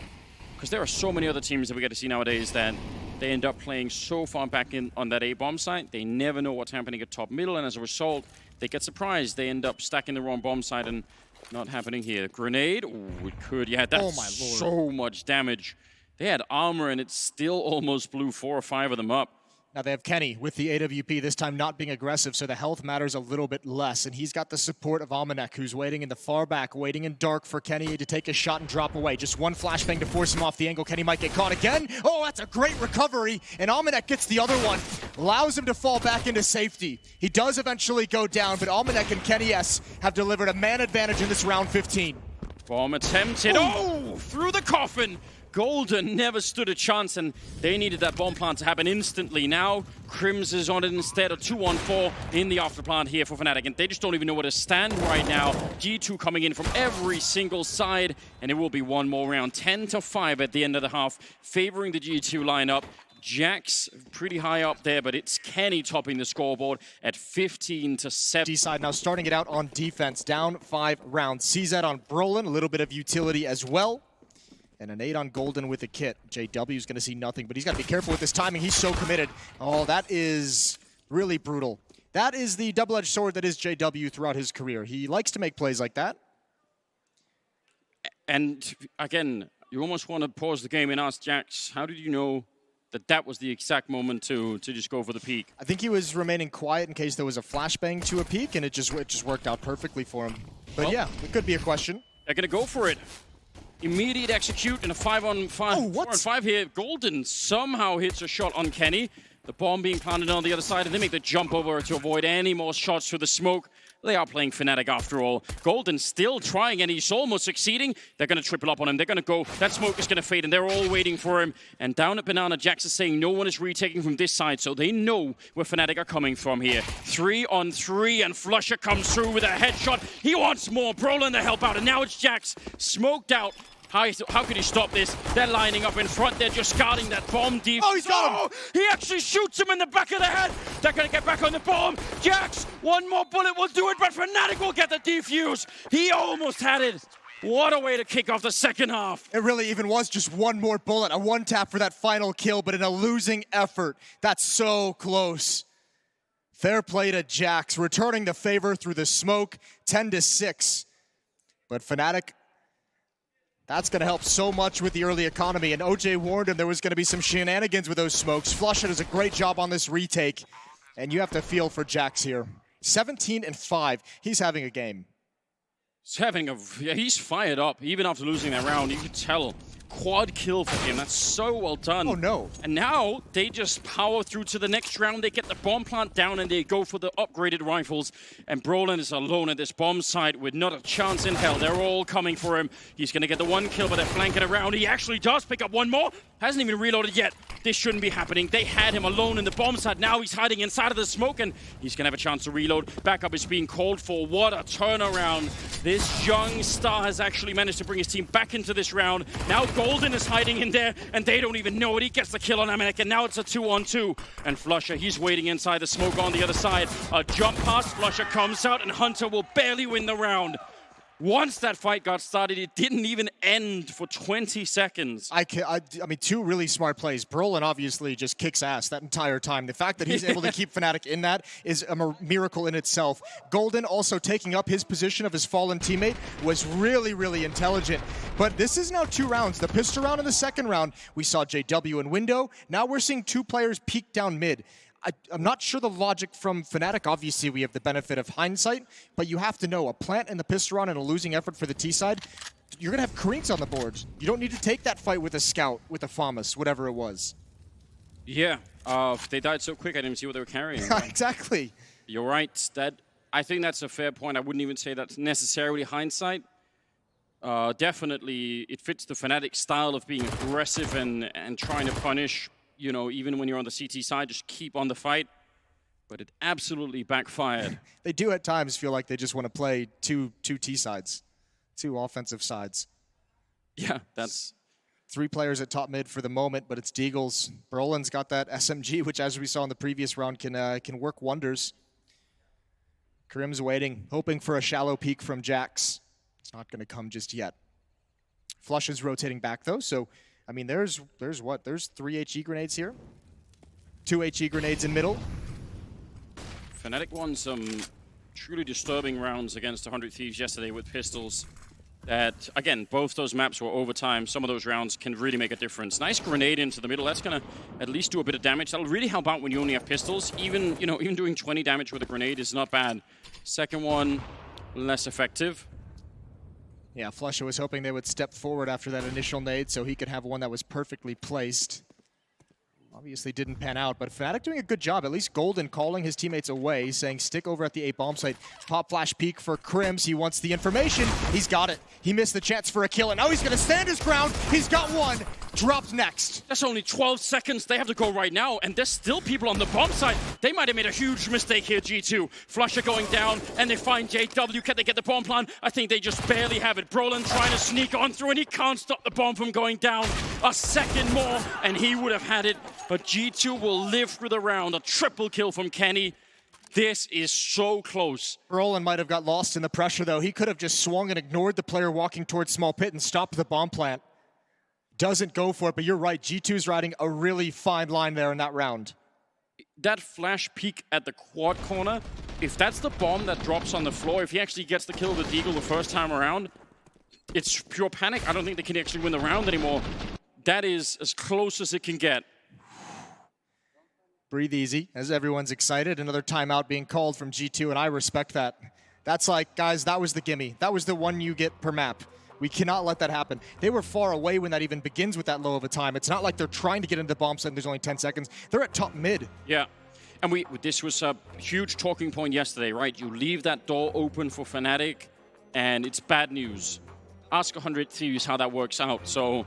Because there are so many other teams that we get to see nowadays that they end up playing so far back in on that A-bomb site, they never know what's happening at top middle, and as a result, they get surprised. They end up stacking the wrong bomb site and not happening here. Grenade, ooh, it could, yeah, that's oh my Lord. So much damage. They had armor and it still almost blew 4 or 5 of them up. Now they have Kenny with the AWP, this time not being aggressive, so the health matters a little bit less. And he's got the support of Almanek, who's waiting in the far back, waiting in dark for Kenny to take a shot and drop away. Just one flashbang to force him off the angle. Kenny might get caught again. Oh, that's a great recovery. And Almanek gets the other one, allows him to fall back into safety. He does eventually go down, but Almanek and Kenny S have delivered a man advantage in this round 15. Bomb attempted. Oh, through the coffin. Golden never stood a chance, and they needed that bomb plant to happen instantly. Now, Crims is on it instead of 2-1-4 in the afterplant here for Fnatic, and they just don't even know where to stand right now. G2 coming in from every single side, and it will be one more round. 10-5 at the end of the half, favoring the G2 lineup. Jax pretty high up there, but it's Kenny topping the scoreboard at 15-7. D-side now starting it out on defense, down 5 rounds. CZ on Brolin, a little bit of utility as well. And an 8 on Golden with a kit. JW's going to see nothing, but he's got to be careful with this timing. He's so committed. Oh, that is really brutal. That is the double-edged sword that is JW throughout his career. He likes to make plays like that. And again, you almost want to pause the game and ask Jax, how did you know that that was the exact moment to just go for the peak? I think he was remaining quiet in case there was a flashbang to a peak, and it just worked out perfectly for him. But well, yeah, it could be a question. They're going to go for it. Immediate execute in a 5-on-5, 4-on-5 here. Golden somehow hits a shot on Kenny. The bomb being planted on the other side, and they make the jump over to avoid any more shots through the smoke. They are playing Fnatic after all. Golden still trying, and he's almost succeeding. They're going to triple up on him. They're going to go. That smoke is going to fade, and they're all waiting for him. And down at Banana, Jax is saying no one is retaking from this side, so they know where Fnatic are coming from here. 3-on-3, and Flusher comes through with a headshot. He wants more. Brolin to help out, and now it's Jax smoked out. How could he stop this? They're lining up in front. They're just guarding that bomb deep. Oh, he's got him! He actually shoots him in the back of the head. They're going to get back on the bomb. Jax, one more bullet will do it, but Fnatic will get the defuse. He almost had it. What a way to kick off the second half. It really even was just one more bullet, a one tap for that final kill, but in a losing effort. That's so close. Fair play to Jax, returning the favor through the smoke, 10-6. But Fnatic, that's going to help so much with the early economy. And OJ warned him there was going to be some shenanigans with those smokes. Flusha does a great job on this retake. And you have to feel for Jax here. 17-5. He's having a game. He's fired up. Even after losing that round, you could tell. Quad kill for him. That's so well done. Oh, no. And now they just power through to the next round. They get the bomb plant down and they go for the upgraded rifles. And Brolin is alone at this bomb site with not a chance in hell. They're all coming for him. He's going to get the one kill, but they're flanking around. He actually does pick up one more. Hasn't even reloaded yet. This shouldn't be happening. They had him alone in the bomb site. Now he's hiding inside of the smoke and he's going to have a chance to reload. Backup is being called for. What a turnaround. This young star has actually managed to bring his team back into this round. Now Golden is hiding in there and they don't even know it. He gets the kill on Amanek and now it's a 2-on-2. And Flusha, he's waiting inside the smoke on the other side. A jump pass, Flusha comes out and Hunter will barely win the round. Once that fight got started, it didn't even end for 20 seconds. I mean, two really smart plays. Brolin obviously just kicks ass that entire time. The fact that he's able to keep Fnatic in that is a miracle in itself. Golden also taking up his position of his fallen teammate was really, really intelligent. But this is now 2 rounds. The pistol round and the second round, we saw JW and Window. Now we're seeing 2 players peek down mid. I'm not sure the logic from Fnatic. Obviously, we have the benefit of hindsight, but you have to know a plant in the pistol round and a losing effort for the T side, you're going to have Kareens on the board. You don't need to take that fight with a scout, with a FAMAS, whatever it was. Yeah, they died so quick I didn't see what they were carrying. Exactly. You're right. I think that's a fair point. I wouldn't even say that's necessarily hindsight. Definitely, it fits the Fnatic style of being aggressive and trying to punish. You know, even when you're on the CT side, just keep on the fight. But it absolutely backfired. They do at times feel like they just want to play two T sides, 2 offensive sides. Yeah, that's 3 players at top mid for the moment, but it's Deagles. Brolin's got that SMG, which, as we saw in the previous round, can work wonders. Karim's waiting, hoping for a shallow peek from Jax. It's not going to come just yet. Flush is rotating back, though, so... I mean, there's what? There's 3 HE grenades here. 2 HE grenades in middle. Fnatic won some truly disturbing rounds against 100 Thieves yesterday with pistols. That, again, both those maps were overtime. Some of those rounds can really make a difference. Nice grenade into the middle. That's going to at least do a bit of damage. That'll really help out when you only have pistols. Even doing 20 damage with a grenade is not bad. Second one, less effective. Yeah, Flusha was hoping they would step forward after that initial nade so he could have one that was perfectly placed. Obviously didn't pan out, but Fnatic doing a good job. At least Golden calling his teammates away, saying stick over at the A bomb site. Pop flash peek for Crims. He wants the information. He's got it. He missed the chance for a kill, and now he's going to stand his ground. He's got one. Dropped next. That's only 12 seconds. They have to go right now, and there's still people on the bomb site. They might have made a huge mistake here, G2. Flusha going down, and they find JW. Can they get the bomb plant? I think they just barely have it. Brolin trying to sneak on through, and he can't stop the bomb from going down. A second more, and he would have had it. But G2 will live through the round. A triple kill from Kenny. This is so close. Brolin might have got lost in the pressure, though. He could have just swung and ignored the player walking towards small pit and stopped the bomb plant. Doesn't go for it, but you're right. G2's riding a really fine line there in that round. That flash peek at the quad corner, if that's the bomb that drops on the floor, if he actually gets the kill with Deagle the first time around, it's pure panic. I don't think they can actually win the round anymore. That is as close as it can get. Breathe easy, as everyone's excited. Another timeout being called from G2, and I respect that. That's like, guys, that was the gimme. That was the one you get per map. We cannot let that happen. They were far away when that even begins with that low of a time. It's not like they're trying to get into the bomb site and there's only 10 seconds. They're at top mid. Yeah. And this was a huge talking point yesterday, right? You leave that door open for Fnatic, and it's bad news. Ask 100 Thieves how that works out. So,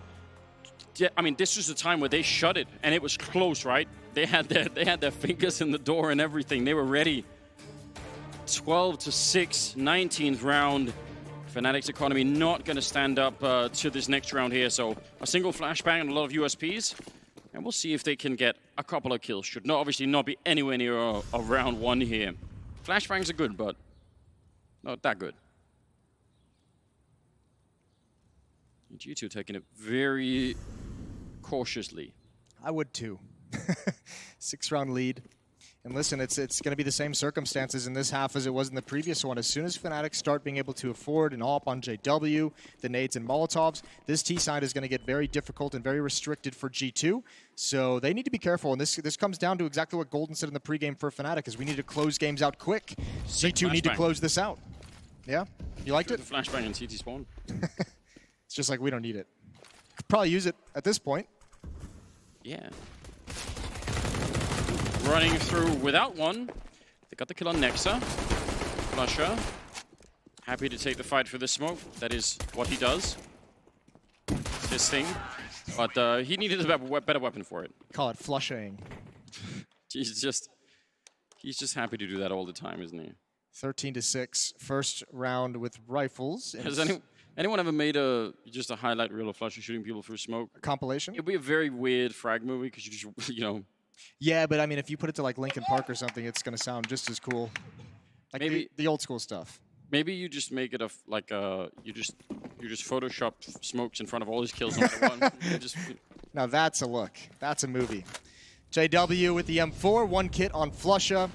yeah, I mean, this was the time where they shut it, and it was close, right? They had their fingers in the door and everything. They were ready. 12-6, 19th round. Fnatic's economy not going to stand up to this next round here. So a single flashbang and a lot of USPs. And we'll see if they can get a couple of kills. Should obviously not be anywhere near a round 1 here. Flashbangs are good, but not that good. G2 taking it very cautiously. I would too. 6-round lead. And listen, it's going to be the same circumstances in this half as it was in the previous one. As soon as Fnatic start being able to afford an AWP on JW, the nades and Molotovs, this T side is going to get very difficult and very restricted for G2. So they need to be careful. And this comes down to exactly what Golden said in the pregame for Fnatic, is we need to close games out quick. G2 need to close this out. Yeah? You liked it? Flashbang and CT spawn. It's just like we don't need it. Could probably use it at this point. Yeah. Running through without one. They got the kill on Nexa. Flusher. Happy to take the fight for the smoke. That is what he does. It's his thing. But he needed a better weapon for it. Call it flushing. He's just happy to do that all the time, isn't he? 13-6. First round with rifles. Has anyone ever made just a highlight reel of Flusher shooting people through smoke? A compilation? It'd be a very weird frag movie because you just, you know. Yeah, but I mean, if you put it to like Linkin Park or something, it's going to sound just as cool. Like maybe the old school stuff. Maybe you just make it you just Photoshop smokes in front of all his kills on one. Now that's a look. That's a movie. JW with the M4, 1 kit on Flusha,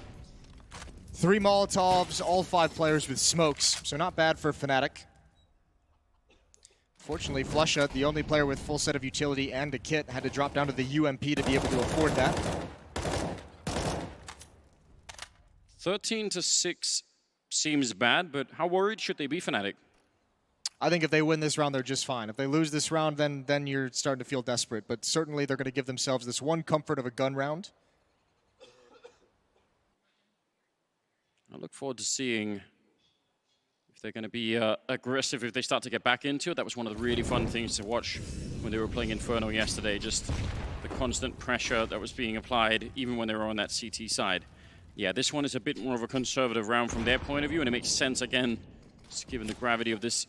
3 Molotovs, all 5 players with smokes. So not bad for Fnatic. Fortunately, Flusha, the only player with full set of utility and a kit, had to drop down to the UMP to be able to afford that. 13-6 seems bad, but how worried should they be, Fnatic? I think if they win this round, they're just fine. If they lose this round, then you're starting to feel desperate. But certainly they're going to give themselves this one comfort of a gun round. I look forward to seeing if they're going to be aggressive if they start to get back into it. That was one of the really fun things to watch when they were playing Inferno yesterday. Just the constant pressure that was being applied, even when they were on that CT side. Yeah, this one is a bit more of a conservative round from their point of view, and it makes sense, again, just given the gravity of this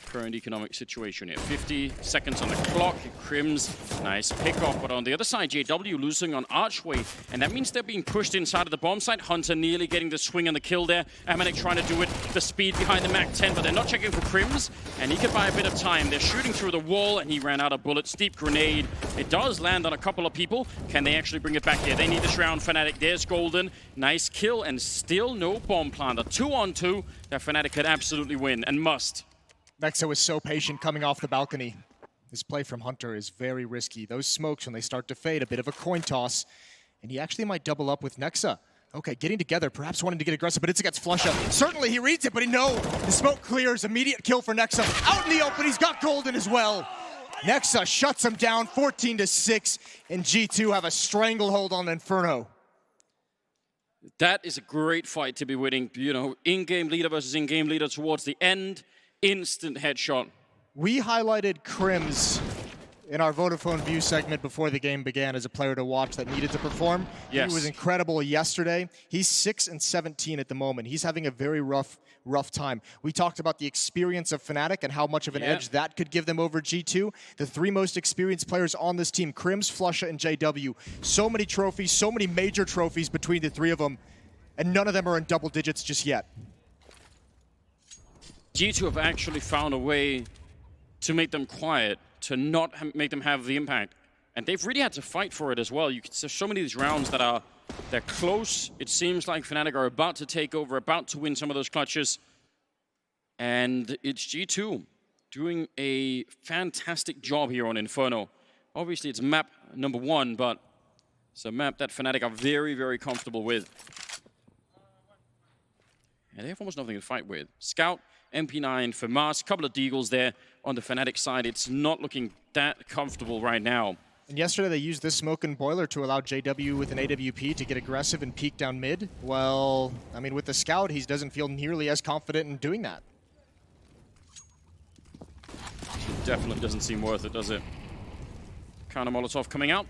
current economic situation here. 50 seconds on the clock. Crims, nice pick-off. But on the other side, JW losing on Archway. And that means they're being pushed inside of the bomb site. Hunter nearly getting the swing and the kill there. Fnatic trying to do it. The speed behind the MAC-10, but they're not checking for Crims. And he could buy a bit of time. They're shooting through the wall, and he ran out of bullets. Deep grenade. It does land on a couple of people. Can they actually bring it back here? They need this round, Fnatic. There's Golden. Nice kill, and still no bomb plant. A 2-on-2 that Fnatic could absolutely win, and must. Nexa was so patient coming off the balcony. This play from Hunter is very risky. Those smokes, when they start to fade, a bit of a coin toss. And he actually might double up with Nexa. Okay, getting together, perhaps wanting to get aggressive, but it's against Flusha. Certainly he reads it, but the smoke clears. Immediate kill for Nexa. Out in the open, he's got Golden as well. Nexa shuts him down, 14-6, and G2 have a stranglehold on Inferno. That is a great fight to be winning. You know, in-game leader versus in-game leader towards the end. Instant headshot. We highlighted Crims in our Vodafone View segment before the game began as a player to watch that needed to perform. Yes. He was incredible yesterday. He's 6-17 at the moment. He's having a very rough time. We talked about the experience of Fnatic and how much of an edge that could give them over G2. The 3 most experienced players on this team, Crims, Flusha, and JW. So many trophies, so many major trophies between the 3 of them, and none of them are in double digits just yet. G2 have actually found a way to make them quiet, to not make them have the impact. And they've really had to fight for it as well. There's so many of these rounds that they're close. It seems like Fnatic are about to take over, about to win some of those clutches. And it's G2 doing a fantastic job here on Inferno. Obviously, it's map number 1, but it's a map that Fnatic are very, very comfortable with. And they have almost nothing to fight with. Scout, MP9 for Mars, couple of deagles there on the Fnatic side. It's not looking that comfortable right now. And yesterday they used this smoke and boiler to allow JW with an AWP to get aggressive and peek down mid. Well, I mean, with the Scout, he doesn't feel nearly as confident in doing that. Definitely doesn't seem worth it, does it? Counter Molotov coming out.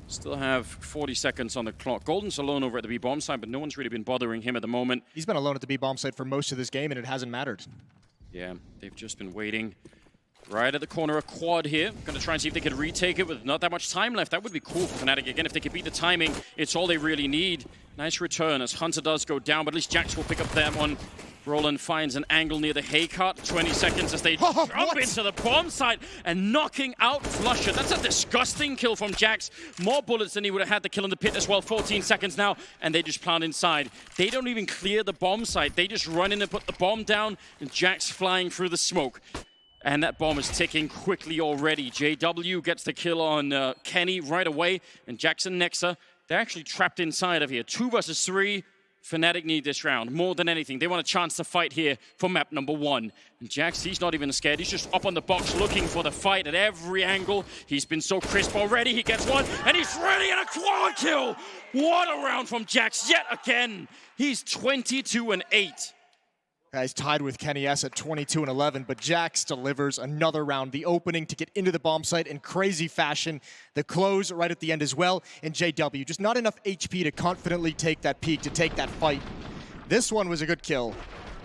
Still have 40 seconds on the clock. Golden's alone over at the B-bomb side, but no one's really been bothering him at the moment. He's been alone at the B-bomb side for most of this game, and it hasn't mattered. Yeah, they've just been waiting. Right at the corner, a quad here. Going to try and see if they could retake it with not that much time left. That would be cool for Fnatic. Again, if they could beat the timing, it's all they really need. Nice return as Hunter does go down, but at least Jax will pick up that one. Roland finds an angle near the hay cart. 20 seconds as they jump into the bomb site and knocking out Flusher. That's a disgusting kill from Jax. More bullets than he would have had to kill in the pit as well. 14 seconds now, and they just plant inside. They don't even clear the bomb site. They just run in and put the bomb down, and Jax flying through the smoke. And that bomb is ticking quickly already. JW gets the kill on Kenny right away, and Jax and Nexa, they're actually trapped inside of here. 2 versus 3. Fnatic need this round more than anything. They want a chance to fight here for map number 1. And Jax, he's not even scared. He's just up on the box looking for the fight at every angle. He's been so crisp already. He gets one, and he's ready, and a quad kill. What a round from Jax yet again. He's 22-8. He's tied with Kenny S at 22-11, but Jax delivers another round. The opening to get into the bomb site in crazy fashion. The close right at the end as well. And JW, just not enough HP to confidently take that peak, to take that fight. This one was a good kill.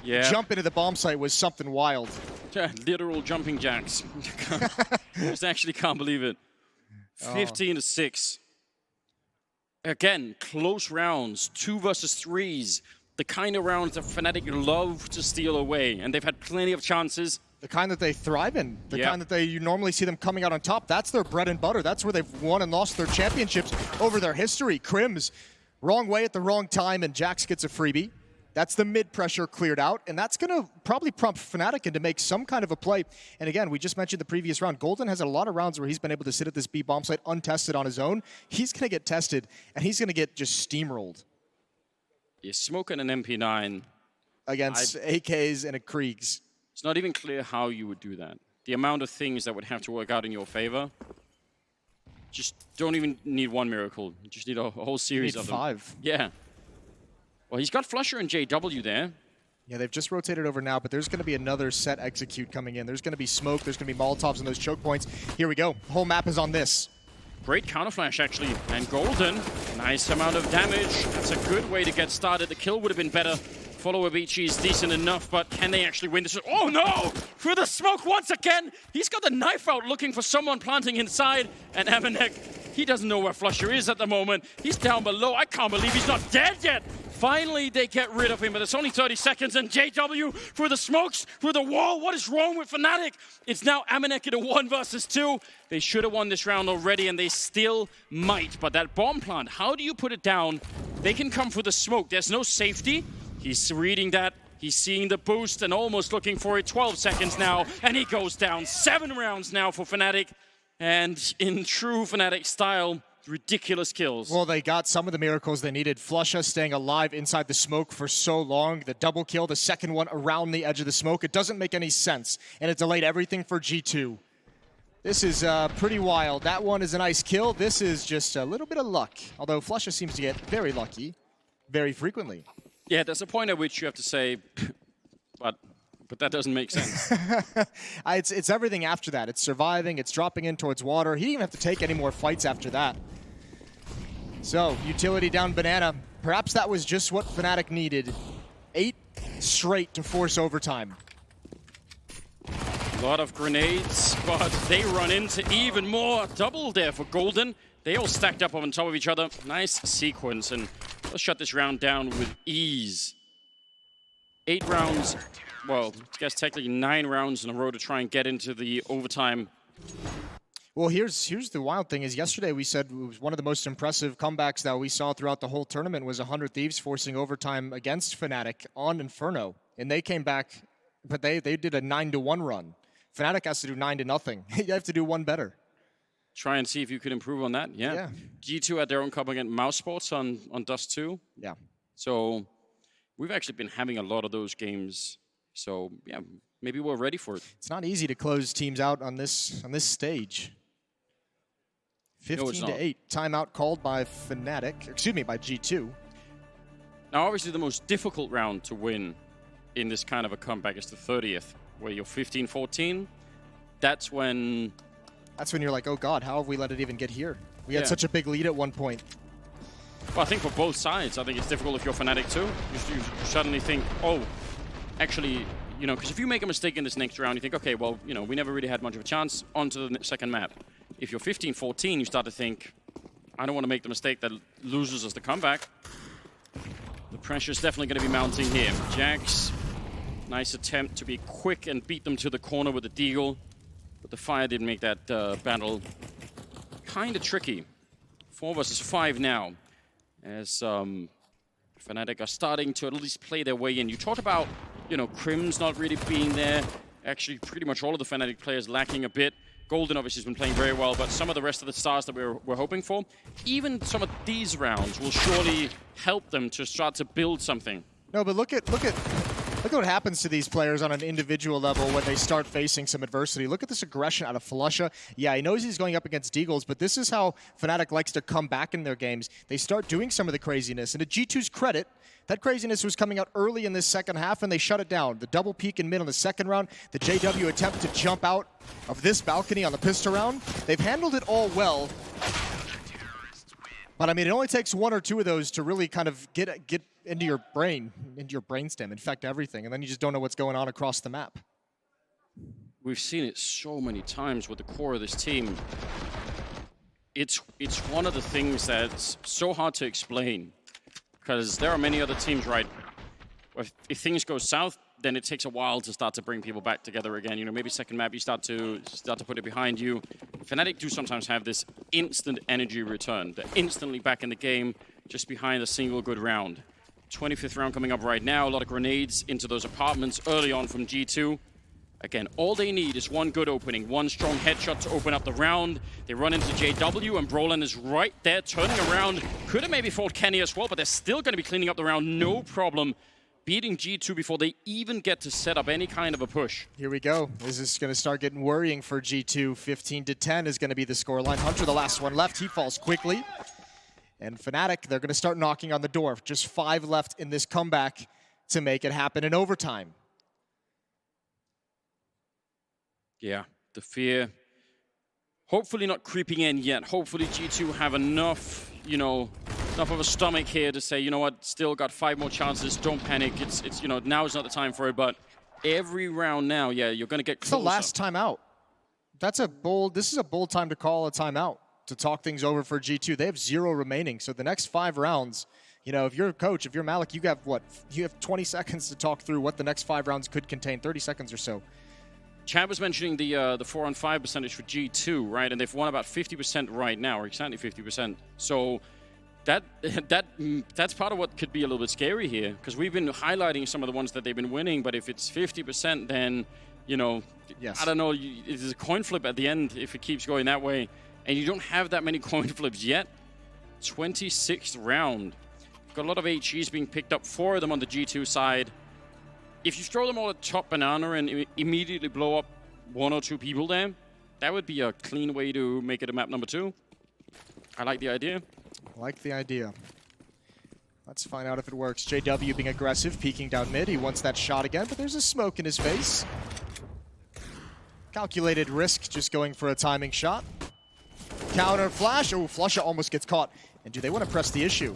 Yeah. Jump into the bomb site was something wild. Yeah, literal jumping Jax. Just actually can't believe it. 15-6. Again, close rounds, 2 versus 3s. The kind of rounds that Fnatic love to steal away, and they've had plenty of chances. The kind that they thrive in, the kind that you normally see them coming out on top. That's their bread and butter. That's where they've won and lost their championships over their history. Crims, wrong way at the wrong time, and Jax gets a freebie. That's the mid-pressure cleared out, and that's going to probably prompt Fnatic into make some kind of a play. And again, we just mentioned the previous round. Golden has a lot of rounds where he's been able to sit at this B bomb site untested on his own. He's going to get tested, and he's going to get just steamrolled. You're smoking an MP9 against AKs and a Kriegs. It's not even clear how you would do that. The amount of things that would have to work out in your favor. Just don't even need one miracle. You just need a whole series of them. 5. Yeah. Well, he's got Flusher and JW there. Yeah, they've just rotated over now, but there's going to be another set execute coming in. There's going to be smoke. There's going to be Molotovs and those choke points. Here we go. The whole map is on this. Great counterflash, actually. And Golden, nice amount of damage. That's a good way to get started. The kill would have been better. Follow Avicii is decent enough, but can they actually win this? Oh no! Through the smoke once again! He's got the knife out looking for someone planting inside. And Amanek, he doesn't know where Flusher is at the moment. He's down below. I can't believe he's not dead yet. Finally, they get rid of him, but it's only 30 seconds, and JW through the smokes, through the wall. What is wrong with Fnatic? It's now Amanek in a 1 versus 2. They should have won this round already, and they still might. But that bomb plant, how do you put it down? They can come through the smoke. There's no safety. He's reading that. He's seeing the boost and almost looking for it. 12 seconds now, and he goes down. 7 rounds now for Fnatic, and in true Fnatic style, ridiculous kills. Well, they got some of the miracles they needed. Flusha staying alive inside the smoke for so long. The double kill, the second one around the edge of the smoke. It doesn't make any sense, and it delayed everything for G2. This is pretty wild. That one is a nice kill. This is just a little bit of luck, although Flusha seems to get very lucky very frequently. Yeah, there's a point at which you have to say, but that doesn't make sense. It's everything after that. It's surviving, it's dropping in towards water. He didn't even have to take any more fights after that. So, utility down Banana. Perhaps that was just what Fnatic needed. 8 straight to force overtime. A lot of grenades, but they run into even more. Double there for Golden. They all stacked up on top of each other. Nice sequence, and let's shut this round down with ease. 8 rounds, well, I guess technically 9 rounds in a row to try and get into the overtime. Well, here's the wild thing is yesterday we said it was one of the most impressive comebacks that we saw throughout the whole tournament was 100 Thieves forcing overtime against Fnatic on Inferno. And they came back, but they did a 9-1 run. Fnatic has to do 9-0. You have to do one better. Try and see if you could improve on that. Yeah. G2 had their own cup against Mouse Sports on Dust 2. Yeah. So we've actually been having a lot of those games. So yeah, maybe we're ready for it. It's not easy to close teams out on this stage. 15-8. Timeout called by Fnatic. Excuse me, by G2. Now, obviously, the most difficult round to win in this kind of a comeback is the 30th, where you're 15-14. That's when you're like, oh God, how have we let it even get here? We had such a big lead at one point. Well, I think for both sides, I think it's difficult if you're Fnatic too. You suddenly think, oh, actually, you know, because if you make a mistake in this next round, you think, okay, well, you know, we never really had much of a chance. On to the second map. If you're 15-14, you start to think, I don't want to make the mistake that loses us the comeback. The pressure's definitely going to be mounting here. Jax Nice attempt to be quick and beat them to the corner with the deagle. But the fire did make that battle kind of tricky. 4 versus 5 now. As Fnatic are starting to at least play their way in. You talked about, Crim's not really being there. Actually, pretty much all of the Fnatic players lacking a bit. Golden obviously has been playing very well, but some of the rest of the stars that we're hoping for, even some of these rounds will surely help them to start to build something. No, but look at what happens to these players on an individual level when they start facing some adversity. Look at this aggression out of flusha. Yeah, he knows he's going up against Deagles, but this is how Fnatic likes to come back in their games. They start doing some of the craziness, and to G2's credit, that craziness was coming out early in this second half, and they shut it down. The double peek in mid on the second round, the JW attempt to jump out of this balcony on the pistol round. They've handled it all well. But I mean, it only takes 1 or 2 of those to really kind of get into your brain, into your brainstem, infect everything, and then you just don't know what's going on across the map. We've seen it so many times with the core of this team. It's one of the things that's so hard to explain, because there are many other teams, right, where if things go south, then it takes a while to start to bring people back together again. Maybe second map you start to put it behind you. Fnatic do sometimes have this instant energy return. They're instantly back in the game, just behind a single good round. 25th round coming up right now. A lot of grenades into those apartments early on from G2. Again, all they need is one good opening, one strong headshot to open up the round. They run into JW, and Brolin is right there, turning around. Could have maybe fought Kenny as well, but they're still going to be cleaning up the round, no problem. Beating G2 before they even get to set up any kind of a push. Here we go. This is going to start getting worrying for G2. 15-10 is going to be the scoreline. Hunter, the last one left. He falls quickly. And Fnatic, they're going to start knocking on the door. Just 5 left in this comeback to make it happen in overtime. Yeah, the fear. Hopefully not creeping in yet. Hopefully G2 have enough, enough of a stomach here to say, you know what, still got 5 more chances. Don't panic. It's now is not the time for it. But every round now, yeah, you're going to get closer. It's the last timeout. This is a bold time to call a timeout, to talk things over for G2. They have 0 remaining. So the next 5 rounds, if you're a coach, if you're Malik, you have what? You have 20 seconds to talk through what the next 5 rounds could contain, 30 seconds or so. Chad was mentioning the 4-on-5 percentage for G2, right? And they've won about 50% right now, or exactly 50%. So that's part of what could be a little bit scary here, because we've been highlighting some of the ones that they've been winning, but if it's 50%, then, yes. I don't know, it's a coin flip at the end if it keeps going that way. And you don't have that many coin flips yet. 26th round. Got a lot of HEs being picked up, 4 of them on the G2 side. If you throw them all at top banana and immediately blow up 1 or 2 people there, that would be a clean way to make it a map number 2. I like the idea. Like the idea. Let's find out if it works. JW being aggressive, peeking down mid. He wants that shot again, but there's a smoke in his face. Calculated risk, just going for a timing shot. Counter flash. Oh, flusha almost gets caught. And do they want to press the issue?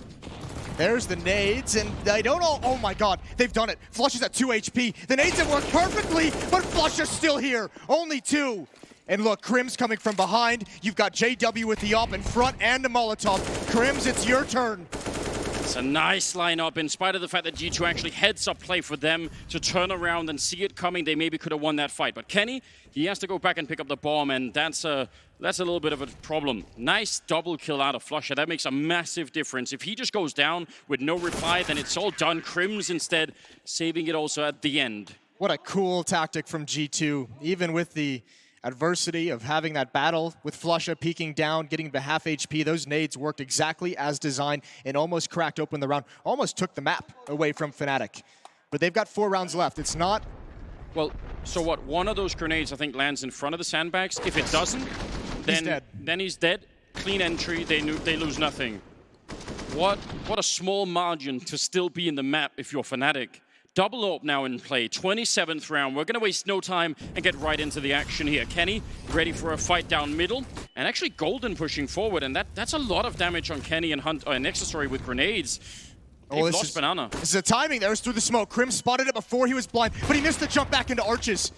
There's the nades, and they don't all... Oh my god, they've done it. Flusha's at 2 HP. The nades have worked perfectly, but Flusha's still here. Only 2. And look, Crim's coming from behind. You've got JW with the op in front and the Molotov. Crims, it's your turn. It's a nice lineup, in spite of the fact that G2 actually heads up play for them to turn around and see it coming. They maybe could have won that fight. But Kenny, he has to go back and pick up the bomb, and that's a little bit of a problem. Nice double kill out of flusha. That makes a massive difference. If he just goes down with no reply, then it's all done. Crims instead saving it also at the end. What a cool tactic from G2, even with the adversity of having that battle with flusha peeking down, getting to half HP. Those nades worked exactly as designed and almost cracked open the round. Almost took the map away from Fnatic. But they've got 4 rounds left. It's not... Well, so what? One of those grenades, I think, lands in front of the sandbags. If it doesn't, then he's dead. Clean entry. They lose nothing. What a small margin to still be in the map if you're Fnatic. Double AWP now in play, 27th round. We're going to waste no time and get right into the action here. Kenny ready for a fight down middle, and actually Golden pushing forward, and that's a lot of damage on Kenny and Hunt and Nexustory with grenades. They've lost Banana. This is a timing. There was through the smoke. Crim spotted it before he was blind, but he missed the jump back into arches.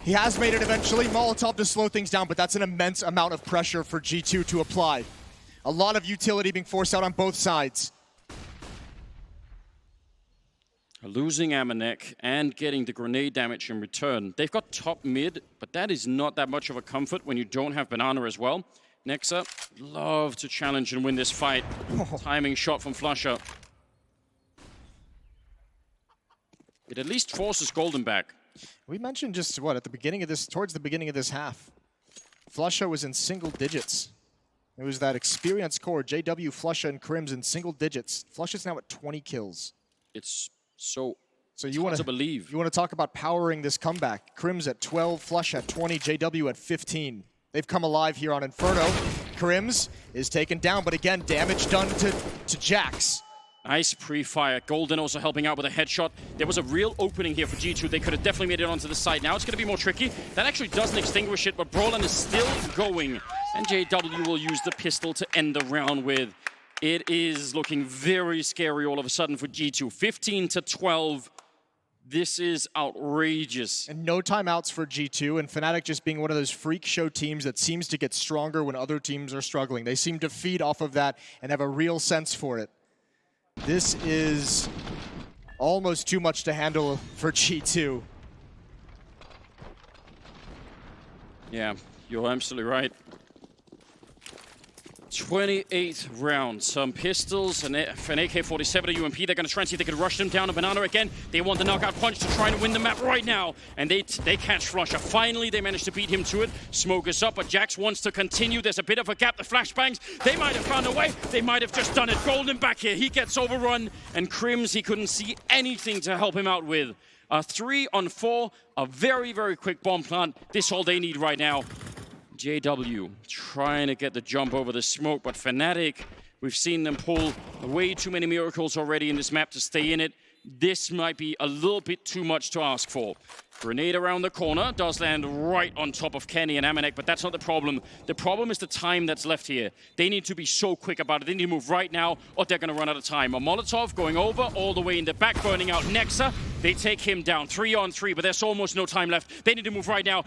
He has made it eventually. Molotov to slow things down, but that's an immense amount of pressure for G2 to apply. A lot of utility being forced out on both sides. Losing Amanek and getting the grenade damage in return. They've got top mid, but that is not that much of a comfort when you don't have Banana as well. Nexa, love to challenge and win this fight. Timing shot from Flusher. It at least forces Golden back. We mentioned just what at the beginning of this, towards the beginning of this half, Flusher was in single digits. It was that experienced core, JW, Flusher, and Crims in single digits. Flusher's now at 20 kills. It's so you want to believe. You want to talk about powering this comeback. Crims at 12, Flush at 20, JW at 15. They've come alive here on Inferno. Crims is taken down, but again, damage done to Jax. Nice pre-fire. Golden also helping out with a headshot. There was a real opening here for G2. They could have definitely made it onto the side. Now it's going to be more tricky. That actually doesn't extinguish it, but Brolin is still going. And JW will use the pistol to end the round with. It is looking very scary all of a sudden for G2. 15-12. This is outrageous. And no timeouts for G2, and Fnatic just being one of those freak show teams that seems to get stronger when other teams are struggling. They seem to feed off of that and have a real sense for it. This is almost too much to handle for G2. Yeah, you're absolutely right. 28th round, some pistols, and an AK-47 to UMP. They're going to try and see if they can rush them down. A Banana again. They want the knockout punch to try and win the map right now. And they catch Flusher. Finally, they managed to beat him to it. Smoke is up, but Jax wants to continue. There's a bit of a gap. The flashbangs, they might have found a way. They might have just done it. Golden back here. He gets overrun. And Crims, he couldn't see anything to help him out with. A 3-on-4, a very, very quick bomb plant. This all they need right now. JW trying to get the jump over the smoke, but Fnatic, we've seen them pull way too many miracles already in this map to stay in it. This might be a little bit too much to ask for. Grenade around the corner does land right on top of Kenny and Amanek, but that's not the problem. The problem is the time that's left here. They need to be so quick about it. They need to move right now, or they're going to run out of time. A Molotov going over all the way in the back, burning out Nexa. They take him down 3-on-3, but there's almost no time left. They need to move right now.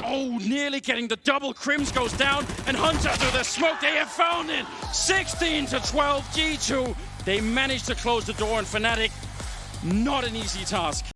Oh, nearly getting the double. Crims goes down, and Hunter through the smoke. They have found it. 16-12, G2. They managed to close the door, and Fnatic, not an easy task.